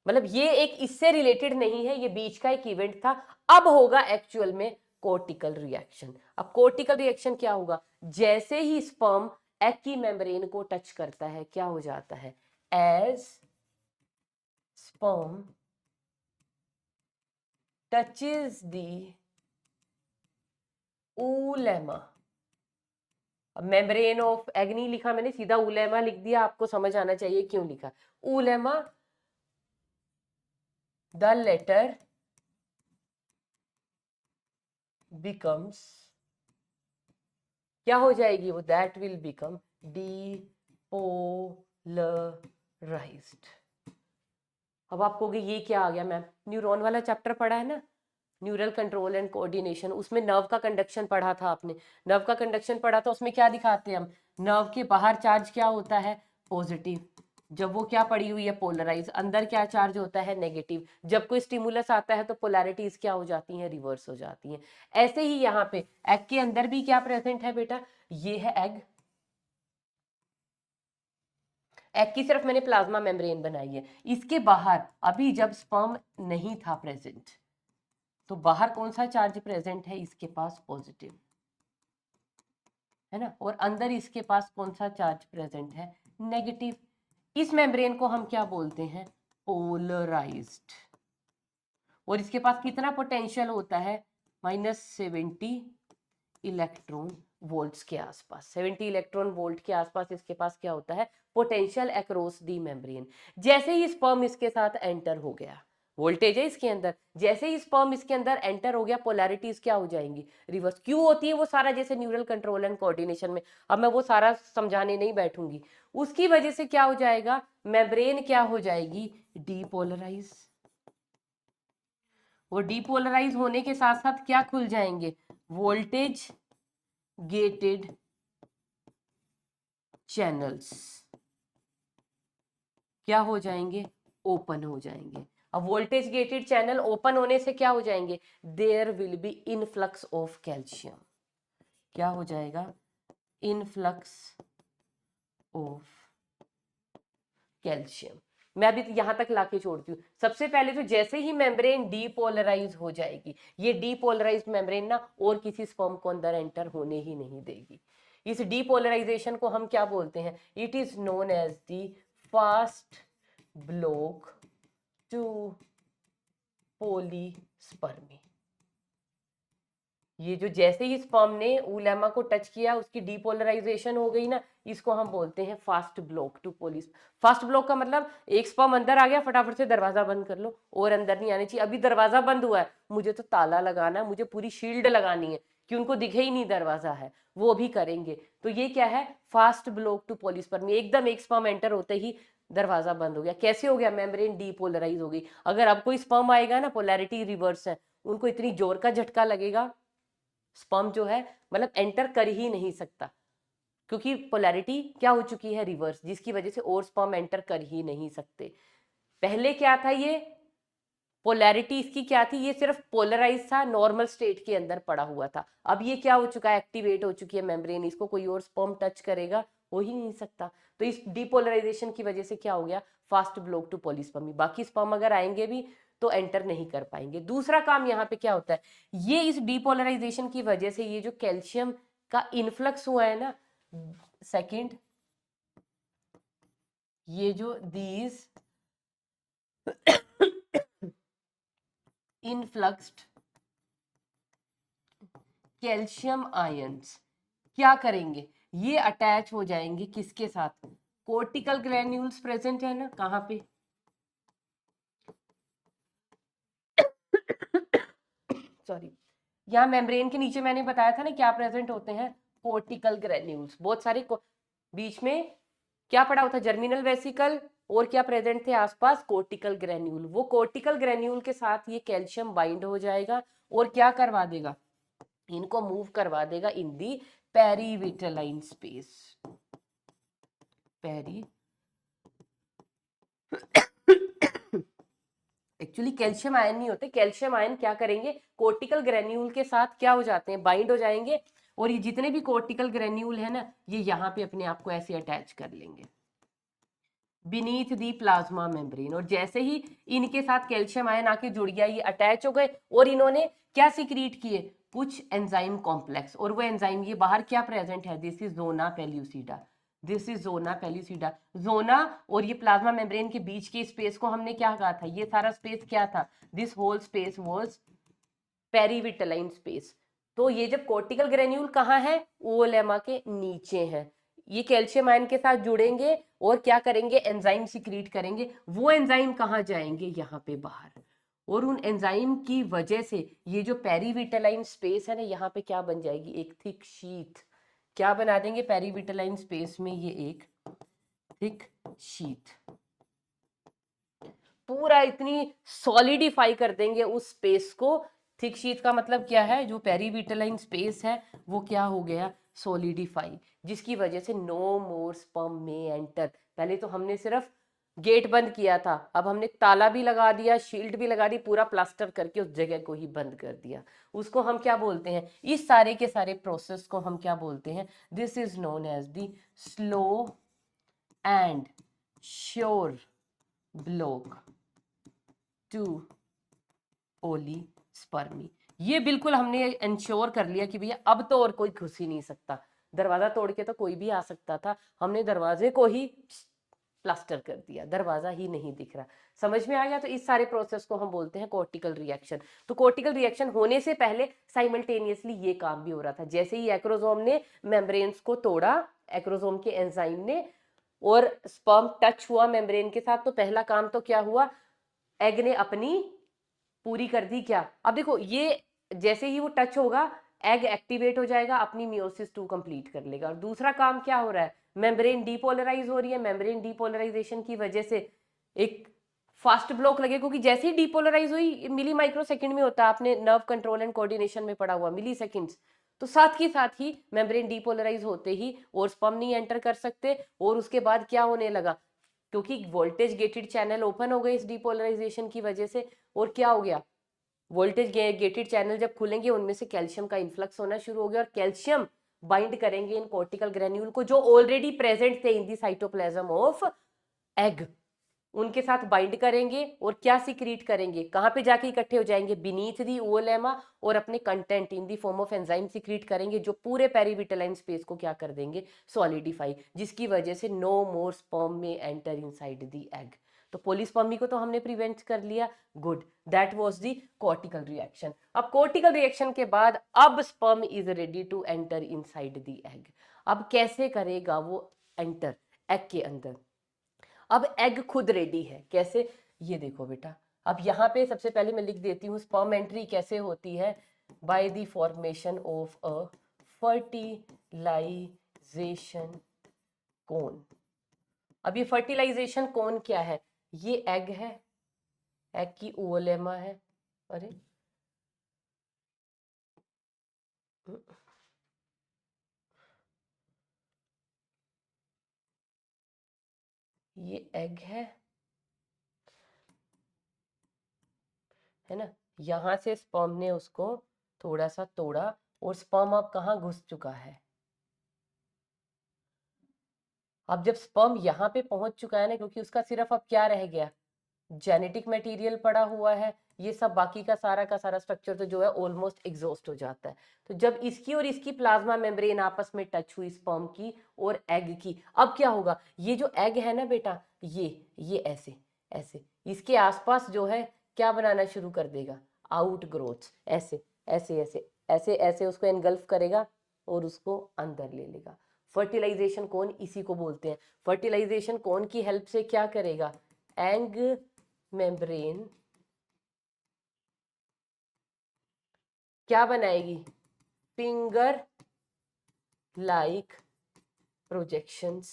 मतलब ये एक इससे रिलेटेड नहीं है, ये बीच का एक इवेंट था। अब होगा एक्चुअल में कोर्टिकल रिएक्शन। अब कोर्टिकल रिएक्शन क्या होगा, जैसे ही स्पर्म एग की मेम्ब्रेन को टच करता है क्या हो जाता है, एज स्पर्म टचेस द ऊलेमा, अब मेम्ब्रेन ऑफ एग नहीं लिखा मैंने, सीधा ऊलेमा लिख दिया, आपको समझ आना चाहिए क्यों लिखा। ऊलेमा, द लेटर बिकम्स, क्या हो जाएगी वो, दैट विल बिकम डीपोलराइज्ड। अब आप कहोगे ये क्या आ गया मैम, न्यूरॉन वाला चैप्टर पढ़ा है ना, न्यूरल कंट्रोल एंड कोऑर्डिनेशन, उसमें नर्व का कंडक्शन पढ़ा था आपने, नर्व का कंडक्शन पढ़ा था, उसमें क्या दिखाते हैं हम, नर्व के बाहर चार्ज क्या होता है, पॉजिटिव, जब वो क्या पड़ी हुई है, पोलराइज, अंदर क्या चार्ज होता है, नेगेटिव, जब कोई स्टिमुलस आता है तो पोलैरिटीज क्या हो जाती हैं, रिवर्स हो जाती हैं। ऐसे ही यहाँ पे एग के अंदर भी क्या प्रेजेंट है बेटा, ये है एग, एग की सिर्फ मैंने प्लाज्मा मेम्ब्रेन बनाई है, इसके बाहर अभी जब स्पर्म नहीं था प्रेजेंट तो बाहर कौन सा चार्ज प्रेजेंट है, इसके पास पॉजिटिव है ना, और अंदर इसके पास कौन सा चार्ज प्रेजेंट है, नेगेटिव। इस मेम्ब्रेन को हम क्या बोलते हैं, पोलराइज्ड। और इसके पास कितना पोटेंशियल होता है, -70 इलेक्ट्रॉन वोल्ट्स के आसपास, 70 इलेक्ट्रॉन वोल्ट के आसपास इसके पास क्या होता है, पोटेंशियल अक्रॉस दी मेम्ब्रेन। जैसे ही स्पर्म इसके साथ एंटर हो गया, वोल्टेज है इसके अंदर, जैसे ही स्पर्म इसके अंदर एंटर हो गया पोलैरिटीज क्या हो जाएंगी, रिवर्स। क्यों होती है वो सारा, जैसे न्यूरल कंट्रोल एंड कोऑर्डिनेशन में, अब मैं वो सारा समझाने नहीं बैठूंगी। उसकी वजह से क्या हो जाएगा, मेम्ब्रेन क्या हो जाएगी, डीपोलराइज। वो डीपोलराइज होने के साथ साथ क्या खुल जाएंगे, वोल्टेज गेटेड चैनल्स क्या हो जाएंगे, ओपन हो जाएंगे। अब वोल्टेज गेटेड चैनल ओपन होने से क्या हो जाएंगे, there will be influx of calcium, क्या हो जाएगा, इनफ्लक्स ऑफ कैल्शियम। मैं अभी यहां तक लाके छोड़ती हूँ। सबसे पहले तो जैसे ही मेम्ब्रेन डीपोलराइज हो जाएगी, ये डीपोलराइज्ड मेम्ब्रेन ना और किसी स्पर्म को अंदर एंटर होने ही नहीं देगी। इस डीपोलराइजेशन को हम क्या बोलते हैं, it is known as the fast block to polyspermy. ये जो जैसे ही स्पर्म ने ऊलेमा को टच किया उसकी डीपोलराइजेशन हो गई ना, इसको हम बोलते हैं fast block to polyspermy. Fast block का मतलब एक स्पर्म अंदर आ गया, फटाफट से दरवाजा बंद कर लो, और अंदर नहीं आने चाहिए, अभी दरवाजा बंद हुआ है, मुझे तो ताला लगाना है, मुझे पूरी शील्ड लगानी है कि उनको दिखे ही नहीं दरवाजा है, वो भी करेंगे। तो ये क्या है, फास्ट ब्लॉक टू पोलिस्पर्मी, एकदम एक स्पर्म एंटर होते ही दरवाजा बंद हो गया। कैसे हो गया, मेम्ब्रेन डीपोलराइज हो गई। अगर अब कोई स्पर्म आएगा ना, पोलैरिटी रिवर्स है, उनको इतनी जोर का झटका लगेगा, स्पर्म जो है मतलब एंटर कर ही नहीं सकता, क्योंकि पोलैरिटी क्या हो चुकी है, रिवर्स, जिसकी वजह से और स्पर्म एंटर कर ही नहीं सकते। पहले क्या था, ये पोलैरिटी इसकी क्या थी, ये सिर्फ पोलराइज था, नॉर्मल स्टेट के अंदर पड़ा हुआ था। अब ये क्या हो चुका है, एक्टिवेट हो चुकी है मेम्ब्रेन, इसको कोई और स्पर्म टच करेगा हो ही नहीं सकता। तो इस डीपोलराइजेशन की वजह से क्या हो गया, फास्ट ब्लॉक टू पॉलीस्पर्मी, बाकी स्पर्म अगर आएंगे भी तो एंटर नहीं कर पाएंगे। दूसरा काम यहाँ पे क्या होता है, ये इस डीपोलराइजेशन की वजह से ये जो कैल्शियम का इनफ्लक्स हुआ है ना, सेकंड, ये जो दीज इनफ्लक्स्ड कैल्शियम आयंस क्या करेंगे, ये अटैच हो जाएंगे किसके साथ, कोर्टिकल ग्रेन्यूल्स प्रेजेंट है ना, कहाँ पे सॉरी, यहाँ मेम्ब्रेन के नीचे मैंने बताया था ना क्या प्रेजेंट होते हैं, कोर्टिकल ग्रेन्यूल्स, बहुत सारे बीच में क्या पड़ा होता है, जर्मिनल वेसिकल, और क्या प्रेजेंट थे आसपास, कोर्टिकल ग्रेन्यूल। वो कोर्टिकल ग्रेन्यूल के साथ ये कैल्शियम बाइंड हो जाएगा और क्या करवा देगा, इनको मूव करवा देगा in the perivitelline space, peri actually calcium ion नहीं होते, कैल्शियम आयन क्या करेंगे, कोर्टिकल ग्रेन्यूल के साथ क्या हो जाते हैं, बाइंड हो जाएंगे, और ये जितने भी कोर्टिकल ग्रेन्यूल है ना, ये यहाँ पे अपने आप को ऐसे अटैच कर लेंगे। बीनीथ दी प्लाज्मा मेम्ब्रेन, और जैसे ही इनके साथ कैल्शियम आयन आके जुड़ गया, ये अटैच हो गए और इन्होंने क्या सिक्रीट किए, कुछ एंजाइम कॉम्प्लेक्स, और वो एंजाइम ये बाहर क्या प्रेजेंट है, this is zona pellucida, this is zona pellucida. Zona और ये प्लाज्मा मेम्ब्रेन के बीच के स्पेस को हमने क्या कहा था, ये सारा स्पेस क्या था, this whole space was perivitelline space. तो ये जब कोर्टिकल ग्रेन्यूल कहाँ है, ओलेमा के नीचे है, ये कैल्शियम आयन के साथ जुड़ेंगे और क्या करेंगे, एंजाइम सिक्रीट करेंगे, वो एंजाइम कहाँ जाएंगे, यहाँ पे बाहर, और उन एंजाइम की वजह से ये जो पेरीविटलाइन स्पेस है ना, यहाँ पे क्या बन जाएगी, एक थिक शीथ, क्या बना देंगे पेरीविटलाइन स्पेस में, ये एक थिक शीथ, पूरा इतनी सॉलिडिफाई कर देंगे उस स्पेस को। थिक शीथ का मतलब क्या है, जो पेरीविटलाइन स्पेस है वो क्या हो गया, सॉलिडिफाई, जिसकी वजह से नो मोर स्पर्म में एंटर। पहले तो हमने सिर्फ गेट बंद किया था, अब हमने ताला भी लगा दिया, शील्ड भी लगा दी, पूरा प्लास्टर करके उस जगह को ही बंद कर दिया। उसको हम क्या बोलते हैं, इस सारे के सारे प्रोसेस को हम क्या बोलते हैं, this is known as the slow and sure block to polyspermy. ये बिल्कुल हमने इंश्योर कर लिया कि भैया अब तो और कोई घुस ही नहीं सकता, दरवाजा तोड़ के तो कोई भी आ सकता था, हमने दरवाजे को ही प्लास्टर कर दिया, दरवाजा ही नहीं दिख रहा। समझ में आ गया? तो इस सारे प्रोसेस को हम बोलते हैं कोर्टिकल रिएक्शन। तो कोर्टिकल रिएक्शन होने से पहले साइमल्टेनियसली ये काम भी हो रहा था। जैसे ही एक्रोसोम ने मेम्ब्रेन्स को तोड़ा, एक्रोसोम के एंजाइम ने, और स्पर्म टच हुआ मेम्ब्रेन के साथ, तो पहला काम तो क्या हुआ, एग ने अपनी पूरी कर दी क्या, अब देखो ये जैसे ही वो टच होगा, एग एक्टिवेट हो जाएगा, अपनी मियोसिस 2 कंप्लीट कर लेगा। और दूसरा काम क्या हो रहा है, मेम्ब्रेन डीपोलराइज हो रही है, मेम्ब्रेन डीपोलराइजेशन की वजह से एक फास्ट ब्लॉक लगे, क्योंकि जैसे ही डीपोलराइज हुई, मिली माइक्रो सेकंड में होता है, आपने नर्व कंट्रोल एंड कोऑर्डिनेशन में पढ़ा हुआ, मिली सेकंड्स। तो साथ ही मेम्ब्रेन डीपोलराइज होते ही और स्पर्म नहीं एंटर कर सकते, और उसके बाद क्या होने लगा, क्योंकि वोल्टेज गेटेड चैनल ओपन हो गए इस डीपोलराइजेशन की वजह से, और क्या हो गया, वोल्टेज गेटेड चैनल जब खुलेंगे, उनमें से कैल्शियम का इन्फ्लक्स होना शुरू हो गया, और कैल्शियम बाइंड करेंगे इन कोर्टिकल ग्रेन्यूल को, जो ऑलरेडी प्रेजेंट थे इन दी साइटोप्लाज्म ऑफ एग, उनके साथ बाइंड करेंगे और क्या सिक्रीट करेंगे, कहां पे जाके इकट्ठे हो जाएंगे, बीनीथ दी ओलेमा, और अपने content in the form of enzyme secrete करेंगे, जो पूरे पेरीविटलाइन स्पेस को क्या कर देंगे, सॉलिडिफाई, जिसकी वजह से नो मोर स्पर्म में एंटर इनसाइड दी एग। तो पोलिस्पर्मी को तो हमने प्रिवेंट कर लिया, good, that was the cortical reaction. अब कोर्टिकल रिएक्शन के बाद अब sperm is ready to enter inside the egg. अब कैसे करेगा वो एंटर एग के अंदर, अब एग खुद रेडी है, कैसे, ये देखो बेटा, अब यहाँ पे सबसे पहले मैं लिख देती हूँ स्पर्म एंट्री कैसे होती है, by the formation of a fertilization cone. अब ये फर्टिलाइजेशन कोन क्या है, ये एग है, एग की ओलेमा है, अरे ये एग है ना, यहाँ से स्पर्म ने उसको थोड़ा सा तोड़ा, और स्पर्म अब कहाँ घुस चुका है, अब जब स्पर्म यहाँ पे पहुंच चुका है ना, क्योंकि उसका सिर्फ अब क्या रह गया, जेनेटिक मटेरियल पड़ा हुआ है, ये सब बाकी का सारा स्ट्रक्चर तो जो है ऑलमोस्ट एग्जॉस्ट हो जाता है। तो जब इसकी और इसकी प्लाज्मा मेम्ब्रेन आपस में टच हुई, स्पर्म की और एग की, अब क्या होगा, ये जो एग है ना बेटा, ये ऐसे ऐसे इसके आसपास जो है क्या बनाना शुरू कर देगा, आउट ग्रोथ, ऐसे ऐसे ऐसे ऐसे ऐसे उसको एनगल्फ करेगा और उसको अंदर ले लेगा। फर्टिलाइजेशन कौन इसी को बोलते हैं। फर्टिलाइजेशन कौन की हेल्प से क्या करेगा, एग मेम्ब्रेन क्या बनाएगी, फिंगर लाइक प्रोजेक्शंस।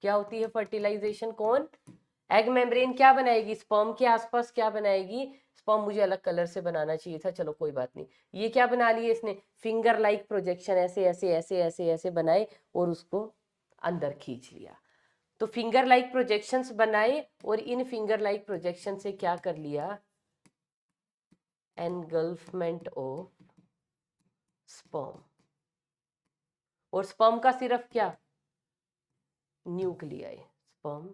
क्या होती है फर्टिलाइजेशन कौन, एग मेम्ब्रेन क्या बनाएगी, स्पर्म के आसपास क्या बनाएगी, स्पर्म मुझे अलग कलर से बनाना चाहिए था, चलो कोई बात नहीं, ये क्या बना लिए इसने, फिंगर लाइक प्रोजेक्शन, ऐसे ऐसे ऐसे ऐसे ऐसे बनाए और उसको अंदर खींच लिया। तो फिंगर लाइक प्रोजेक्शंस बनाए, और इन फिंगर लाइक प्रोजेक्शन से क्या कर लिया, एनगल्फमेंट ऑफ स्पर्म, और स्पर्म का सिर्फ क्या, न्यूक्लियाई, स्पर्म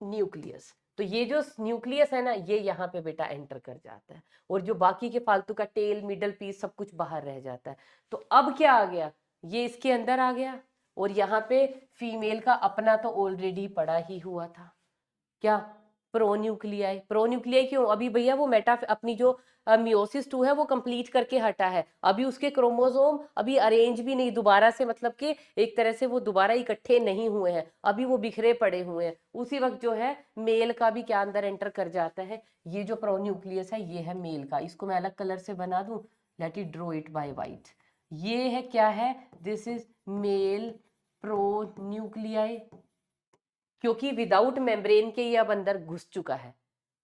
न्यूक्लियस। तो ये जो न्यूक्लियस है ना, ये यहाँ पे बेटा एंटर कर जाता है, और जो बाकी के फालतू का टेल मिडल पीस सब कुछ बाहर रह जाता है। तो अब क्या आ गया, ये इसके अंदर आ गया, और यहाँ पे फीमेल का अपना तो ऑलरेडी पड़ा ही हुआ था, क्या, प्रोन्यूक्लियाई। प्रोन्यूक्लियाई क्यों, अभी भैया वो मेटा अपनी जो मियोसिस 2 है वो कंप्लीट करके हटा है, अभी उसके क्रोमोसोम अभी अरेंज भी नहीं दोबारा से, मतलब कि एक तरह से वो दोबारा इकट्ठे नहीं हुए हैं, अभी वो बिखरे पड़े हुए हैं। उसी वक्त जो है मेल का भी क्या अंदर एंटर कर जाता है, ये जो प्रोन्यूक्लियस है ये है मेल का, इसको मैं अलग कलर से बना दूं, let it draw it by white. ये है क्या है, दिस इज मेल प्रोन्यूक्लियाई, क्योंकि विदाउट मेम्ब्रेन के ये अब अंदर घुस चुका है,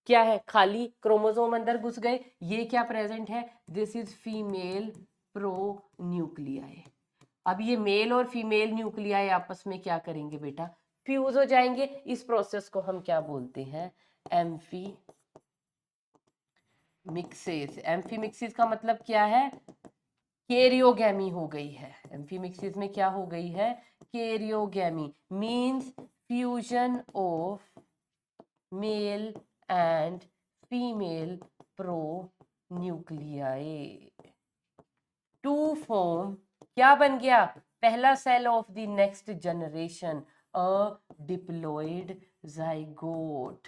क्या है, खाली क्रोमोसोम अंदर घुस गए। ये क्या प्रेजेंट है, this is female pro nuclei. अब ये मेल और फीमेल न्यूक्लियाई आपस में क्या करेंगे बेटा, फ्यूज हो जाएंगे। इस प्रोसेस को हम क्या बोलते हैं, एम्फी मिक्सेस। एम्फी मिक्सिस का मतलब क्या है, केरियोगैमी हो गई है। एम्फी मिक्सिस में क्या हो गई है, karyogamy means fusion of male and female pronuclei to form, क्या बन गया, पहला cell of the next generation, a diploid zygote.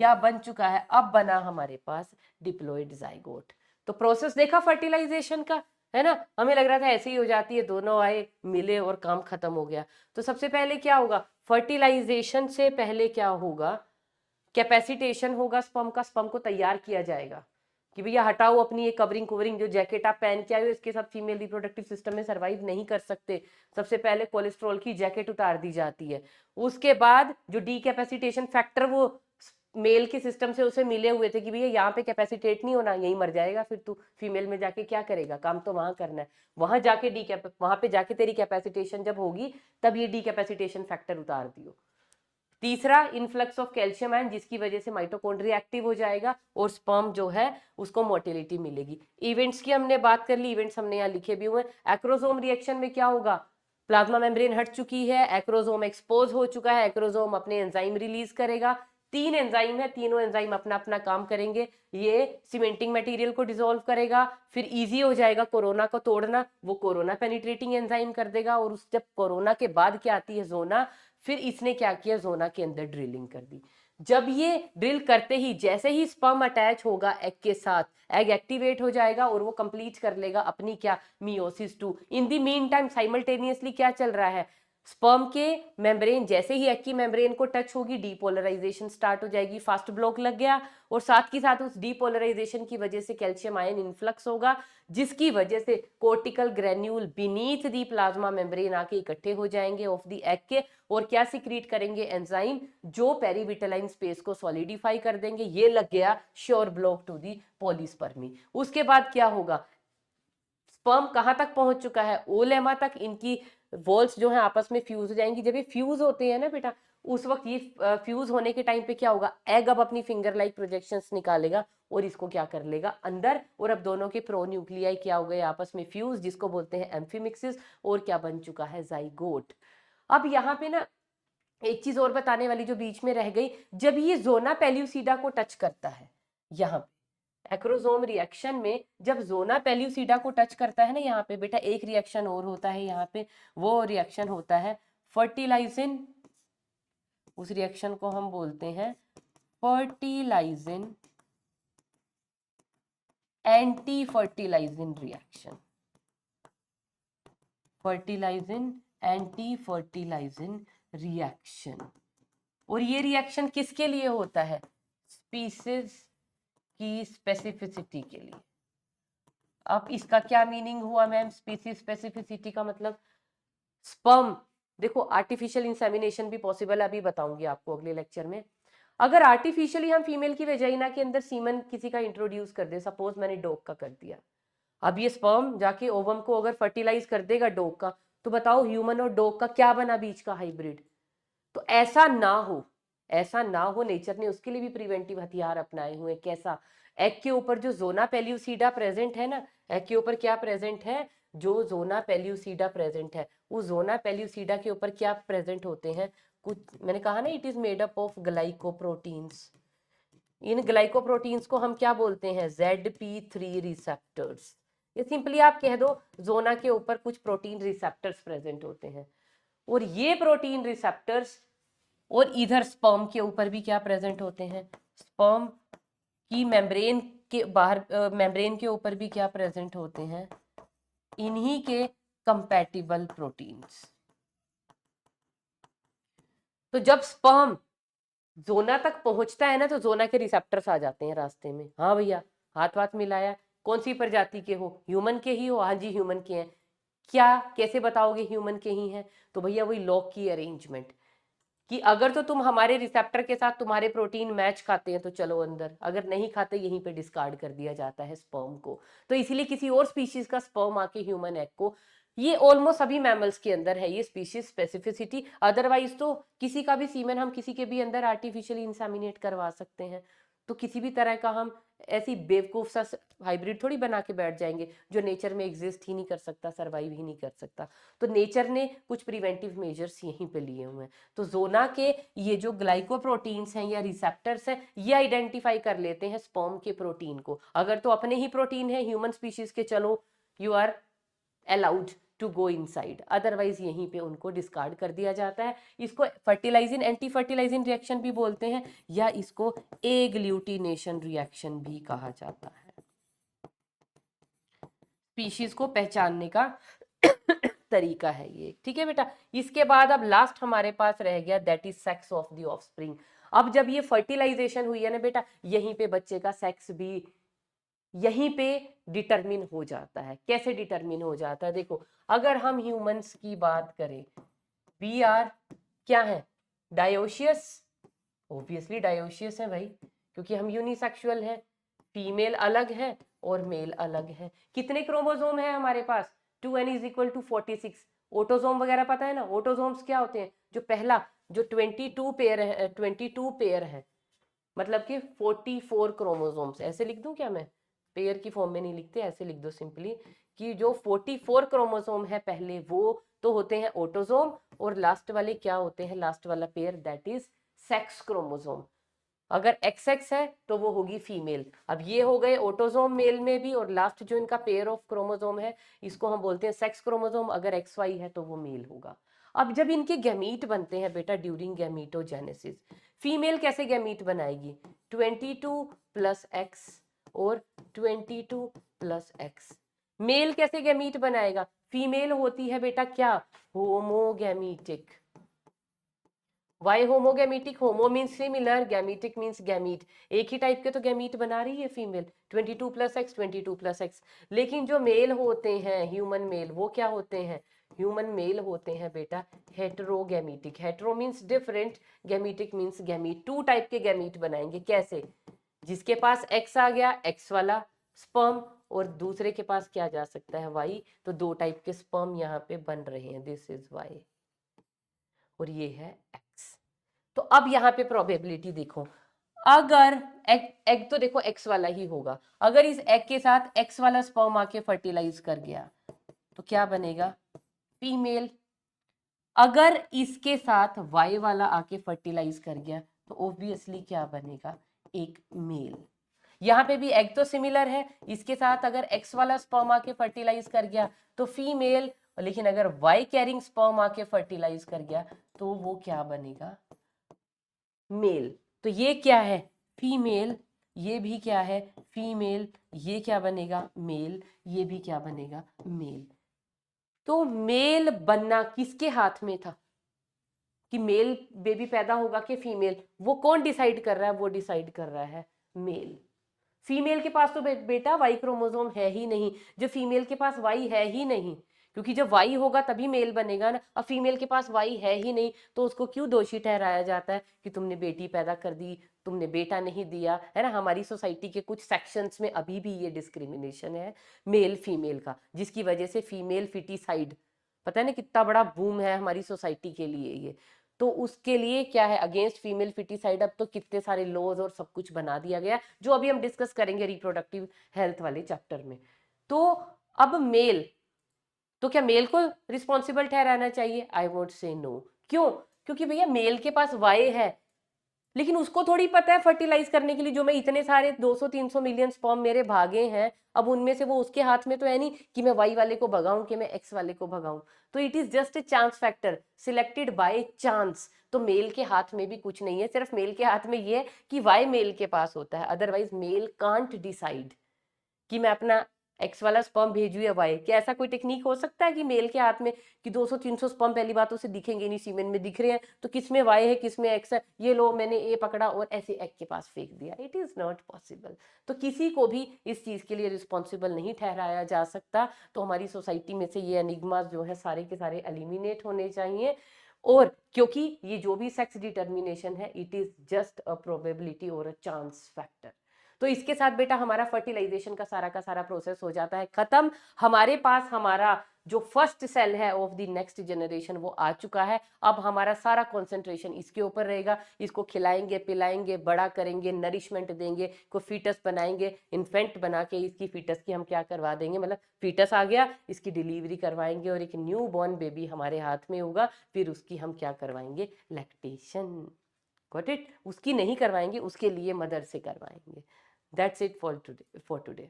क्या बन चुका है, अब बना हमारे पास डिप्लॉइड जाइगोट। तो प्रोसेस देखा फर्टिलाइजेशन का, है ना, हमें लग रहा था ऐसे ही हो जाती है, दोनों आए मिले और काम खत्म हो गया। तो सबसे पहले क्या होगा, फर्टिलाइजेशन से पहले क्या होगा, कैपेसिटेशन होगा स्पर्म का, स्पर्म को तैयार किया जाएगा कि भैया हटाओ अपनी ये कवरिंग कुवरिंग, जो जैकेट आप पहन के आए हो इसके साथ फीमेल रिप्रोडक्टिव सिस्टम में सर्वाइव नहीं कर सकते। सबसे पहले कोलेस्ट्रॉल की जैकेट उतार दी जाती है। उसके बाद जो डीकैपेसिटेशन फैक्टर वो मेल के सिस्टम से उसे मिले हुए थे कि भैया यहाँ पे कैपेसिटेट नहीं होना, यही मर जाएगा, फिर तू फीमेल में जाके क्या करेगा, काम तो वहां करना है, वहां जाके वहां पे जाके तेरी कैपेसिटेशन जब होगी तब ये डीकैपेसिटेशन फैक्टर उतार दियो। तीसरा, इनफ्लक्स ऑफ कैल्शियम आयन, जिसकी वजह से माइटोकॉन्ड्रिया एक्टिव हो जाएगा और स्पर्म जो है उसको मोटिलिटी मिलेगी। इवेंट्स की हमने बात कर ली, इवेंट्स हमने यहाँ लिखे भी हुए हैं। एक्रोसोम रिएक्शन में क्या होगा, प्लाज्मा मेम्ब्रेन हट चुकी है, एक्रोसोम एक्सपोज हो चुका है, एक्रोसोम अपने एंजाइम रिलीज करेगा। 3 एंजाइम है, तीनों एंजाइम अपना अपना काम करेंगे। ये सीमेंटिंग मटेरियल को डिसॉल्व करेगा, फिर इजी हो जाएगा कोरोना को तोड़ना, वो कोरोना पेनिट्रेटिंग एंजाइम कर देगा। और उस जब कोरोना के बाद क्या आती है, जोना, फिर इसने क्या किया, जोना के अंदर ड्रिलिंग कर दी। जब ये ड्रिल करते ही जैसे ही स्पर्म अटैच होगा एग के साथ, एग एक्टिवेट हो जाएगा और वो कंप्लीट कर लेगा अपनी क्या, मियोसिस 2। इन दी मीन टाइम साइमल्टेनियसली क्या चल रहा है, स्पर्म के मेम्ब्रेन जैसे ही एग की मेम्ब्रेन को टच होगी डीपोलराइजेशन स्टार्ट हो जाएगी, फास्ट ब्लॉक लग गया, और साथ ही साथ उस डीपोलराइजेशन की वजह से कैल्शियम आयन इन्फ्लक्स होगा, जिसकी वजह से कोर्टिकल ग्रेन्यूल बीनीथ दी प्लाज्मा मेम्ब्रेन आके इकट्ठे हो जाएंगे ऑफ दी एग के, और क्या सिक्रीट करेंगे, एंजाइम, जो पेरीविटेलाइन स्पेस को सॉलिडिफाई कर देंगे। ये लग गया sure block to the polyspermy. उसके बाद क्या होगा, स्पर्म कहां तक पहुंच चुका है, ओलेमा तक, इनकी वॉल्स जो है आपस में फ्यूज हो जाएंगी। जब ये फ्यूज होते हैं ना बेटा, उस वक्त ये फ्यूज होने के टाइम पे क्या होगा, एग अब अपनी फिंगर लाइक प्रोजेक्शंस निकालेगा और इसको क्या कर लेगा अंदर, और अब दोनों के प्रोन्यूक्लियाई क्या हो गए, आपस में फ्यूज, जिसको बोलते हैं एम्फीमिक्सिस, और क्या बन चुका है, जाइगोट। अब यहाँ पे ना एक चीज और बताने वाली जो बीच में रह गई, जब ये जोना पेल्यूसिडा को टच करता है, यहाँ एक्रोसोम रिएक्शन में जब जोना पेल्यूसिडा को टच करता है ना, यहाँ पे बेटा एक रिएक्शन और होता है यहाँ पे, वो रिएक्शन होता है फर्टिलाइजिन। उस रिएक्शन को हम बोलते हैं fertilizin anti fertilizin reaction, fertilizin anti fertilizin reaction. और ये रिएक्शन किसके लिए होता है, स्पीसीज की स्पेसिफिसिटी के लिए। अब इसका क्या मीनिंग हुआ मैम, स्पीसीज स्पेसिफिसिटी का मतलब, स्पर्म, देखो आर्टिफिशियल इंसेमिनेशन भी पॉसिबल है, अभी बताऊंगी आपको अगले लेक्चर में। अगर आर्टिफिशियली हम फीमेल की वेजाइना के अंदर सीमन किसी का इंट्रोड्यूस कर दे, सपोज मैंने डॉग का कर दिया, अब ये स्पर्म जाके ओवम को अगर फर्टिलाइज कर देगा डॉग का, तो बताओ ह्यूमन और डॉग का क्या बना बीच का हाइब्रिड। तो ऐसा ना हो, ऐसा ना हो, नेचर ने उसके लिए भी प्रिवेंटिव हथियार अपनाए हुए। कैसा, एग के ऊपर जो जोना पेल्यूसिडा प्रेजेंट है ना, एग के ऊपर क्या प्रेजेंट है, जो जोना पेल्यूसिडा प्रेजेंट है, उस जोना पेल्यूसिडा के ऊपर क्या प्रेजेंट होते हैं, कुछ मैंने कहा ना, it is made up of glycoproteins. In glycoproteins को हम क्या बोलते हैं, ZP3 रिसेप्टर्स। ये सिंपली आप कह दो जोना के ऊपर कुछ प्रोटीन रिसेप्टर्स प्रेजेंट होते हैं, और ये प्रोटीन रिसेप्टर्स और इधर स्पर्म के ऊपर भी क्या प्रेजेंट होते हैं, स्पर्म की मेम्ब्रेन के बाहर, मेम्ब्रेन के ऊपर भी क्या प्रेजेंट होते हैं, इन्हीं के कंपैटिबल प्रोटीन्स। तो जब स्पर्म जोना तक पहुंचता है ना, तो जोना के रिसेप्टर्स आ जाते हैं रास्ते में। हाँ भैया, हाथ वाथ मिलाया, कौन सी प्रजाति के हो, ह्यूमन के ही हो, हाँ जी ह्यूमन के हैं। क्या कैसे बताओगे ह्यूमन के ही हैं, तो भैया वही लॉक की अरेंजमेंट, कि अगर तो तुम हमारे रिसेप्टर के साथ तुम्हारे प्रोटीन मैच खाते हैं तो चलो अंदर, अगर नहीं खाते यहीं पे डिस्कार्ड कर दिया जाता है स्पर्म को। तो इसीलिए किसी और स्पीशीज का स्पर्म आके ह्यूमन एग को, ये ऑलमोस्ट सभी मैमल्स के अंदर है ये स्पीशीज स्पेसिफिसिटी। अदरवाइज तो किसी का भी सीमेन हम किसी के भी अंदर आर्टिफिशियली इंसेमिनेट करवा सकते हैं। तो किसी भी तरह का हम ऐसी बेवकूफ सा हाइब्रिड थोड़ी बना के बैठ जाएंगे जो नेचर में एग्जिस्ट ही नहीं कर सकता, सरवाइव ही नहीं कर सकता। तो नेचर ने कुछ प्रिवेंटिव मेजर्स यहीं पे लिए हुए हैं। तो जोना के ये जो ग्लाइकोप्रोटीन्स हैं या रिसेप्टर्स हैं, ये आइडेंटिफाई कर लेते हैं स्पर्म के प्रोटीन को। अगर तो अपने ही प्रोटीन है ह्यूमन स्पीशीज के, चलो you are allowed to go inside, otherwise यहीं पे उनको डिस्कार्ड कर दिया जाता है। इसको फर्टिलाइजिंग एंटी फर्टिलाइजिंग रिएक्शन भी बोलते हैं, या इसको एग्लूटिनेशन रिएक्शन भी कहा जाता है। स्पीशीज को पहचानने का तरीका है ये, ठीक है बेटा। इसके बाद अब लास्ट हमारे पास रह गया, that is sex of the offspring. अब जब ये फर्टिलाइजेशन हुई है ना बेटा, यहीं पे बच्चे का सेक्स भी यहीं पे डिटरमिन हो जाता है। कैसे डिटरमिन हो जाता है, देखो अगर हम ह्यूमंस की बात करें, वी आर क्या है, डायोशियस, ऑब्वियसली डायोशियस है भाई, क्योंकि हम यूनिसेक्सुअल हैं, फीमेल अलग है और मेल अलग है। कितने क्रोमोसोम है हमारे पास, 2n is equal to 46। Autosome वगैरह पता है ना, ऑटोसोम्स क्या होते हैं, जो पहला जो 22 पेयर है, 22 पेयर है, मतलब कि 44 क्रोमोसोम्स। ऐसे लिख दूं क्या मैं, पेयर की फॉर्म में नहीं लिखते, ऐसे लिख दो सिंपली कि जो 44 क्रोमोसोम है पहले, वो तो होते हैं ऑटोसोम, और लास्ट वाले क्या होते हैं, लास्ट वाला pair that is sex chromosome. अगर XX है तो वो होगी फीमेल। अब ये हो गए ऑटोसोम मेल में भी, और लास्ट जो इनका पेयर ऑफ क्रोमोसोम है इसको हम बोलते हैं सेक्स क्रोमोसोम। अगर XY है तो वो मेल होगा। अब जब इनके गैमीट बनते हैं बेटा ड्यूरिंग गैमीटोजेनेसिस, फीमेल कैसे गैमीट बनाएगी, 22 प्लस एक्स और 22 प्लस एक्स। मेल कैसे गैमीट बनाएगा, फीमेल होती है बेटा क्या, homogametic. Why homogametic, homo means similar, gametic means gamete, एक ही टाइप के तो गैमीट बना रही है female, 22 plus x 22 plus x. लेकिन जो मेल होते हैं ह्यूमन मेल, वो क्या होते हैं, ह्यूमन मेल होते हैं बेटा heterogametic. Hetero means different, gametic means gamete. Two type के गैमीट बनाएंगे, कैसे, जिसके पास एक्स आ गया एक्स वाला स्पर्म, और दूसरे के पास क्या जा सकता है वाई, तो दो टाइप के स्पर्म यहाँ पे बन रहे हैं, दिस इज वाई और ये है एक्स। तो अब यहाँ पे प्रोबेबिलिटी देखो, अगर एग तो देखो एक्स वाला ही होगा, अगर इस एग के साथ एक्स वाला स्पर्म आके फर्टिलाइज कर गया तो क्या बनेगा, फीमेल। अगर इसके साथ वाई वाला आके फर्टिलाइज कर गया तो ऑब्वियसली क्या बनेगा, एक मेल। यहाँ पे भी एग तो सिमिलर है, इसके साथ अगर एक्स वाला स्पर्म आके फर्टिलाइज कर गया तो फीमेल, लेकिन अगर वाई कैरिंग स्पर्म आके फर्टिलाइज कर गया तो वो क्या बनेगा, मेल। तो ये क्या है, फीमेल, ये भी क्या है फीमेल, ये क्या बनेगा मेल, ये भी क्या बनेगा मेल। तो मेल बनना किसके हाथ में था, कि मेल बेबी पैदा होगा कि फीमेल, वो कौन डिसाइड कर रहा है, वो डिसाइड कर रहा है मेल। फीमेल के पास तो बेटा वाई क्रोमोसोम है ही नहीं, जो फीमेल के पास वाई है ही नहीं, क्योंकि जब वाई होगा तभी मेल बनेगा ना। अब फीमेल के पास वाई है ही नहीं तो उसको क्यों दोषी ठहराया जाता है कि तुमने बेटी पैदा कर दी, तुमने बेटा नहीं दिया, है ना। हमारी सोसाइटी के कुछ सेक्शंस में अभी भी ये डिस्क्रिमिनेशन है मेल फीमेल का, जिसकी वजह से फीमेल फिटिसाइड, पता है ना कितना बड़ा बूम है हमारी सोसाइटी के लिए ये। तो उसके लिए क्या है, अगेंस्ट फीमेल फिटिसाइड अब तो कितने सारे लॉज और सब कुछ बना दिया गया, जो अभी हम डिस्कस करेंगे रिप्रोडक्टिव हेल्थ वाले चैप्टर में। तो अब मेल, तो क्या मेल को रिस्पॉन्सिबल ठहराना चाहिए, आई वुड से नो। क्यों, क्योंकि भैया मेल के पास वाई है, लेकिन उसको थोड़ी पता है फर्टिलाइज करने के लिए जो मैं इतने सारे 200-300 मिलियन स्पर्म मेरे भागे हैं, अब उनमें से वो उसके हाथ में तो है नहीं कि मैं वाई वाले को भगाऊं कि मैं एक्स वाले को भगाऊं। तो it is just a chance factor selected by chance. तो मेल के हाथ में भी कुछ नहीं है, सिर्फ मेल के हाथ में ये है कि वाई मेल के पास होता है, अदरवाइज मेल कांट डिसाइड कि मैं अपना एक्स वाला स्पर्म भेजू या वाई। क्या ऐसा कोई टेक्निक हो सकता है कि मेल के हाथ में कि 200-300 स्पर्म पहली बात उसे दिखेंगे नहीं, सीमेन में दिख रहे हैं तो किसमें वाई है किसमें एक्स है, ये लो मैंने ए पकड़ा और ऐसे एग के पास फेंक दिया। It is not possible. तो किसी को भी इस चीज के लिए रिस्पॉन्सिबल नहीं ठहराया जा सकता। तो हमारी सोसाइटी में से ये एनिग्मास जो है सारे के सारे एलिमिनेट होने चाहिए। और क्योंकि ये जो भी सेक्स डिटर्मिनेशन है it is just a probability और अ चांस फैक्टर। तो इसके साथ बेटा हमारा फर्टिलाइजेशन का सारा प्रोसेस हो जाता है खत्म। हमारे पास हमारा जो फर्स्ट सेल है ऑफ द नेक्स्ट जनरेशन वो आ चुका है। अब हमारा सारा कंसंट्रेशन इसके ऊपर रहेगा, इसको खिलाएंगे पिलाएंगे बड़ा करेंगे नरिशमेंट देंगे, को फीटस बनाएंगे, इन्फेंट बना के इसकी फीटस की हम क्या करवा देंगे, मतलब फीटस आ गया इसकी डिलीवरी करवाएंगे और एक न्यू बॉर्न बेबी हमारे हाथ में होगा। फिर उसकी हम क्या करवाएंगे, लैक्टेशन। Got it. उसकी नहीं करवाएंगे, उसके लिए मदर से करवाएंगे। That's it for today.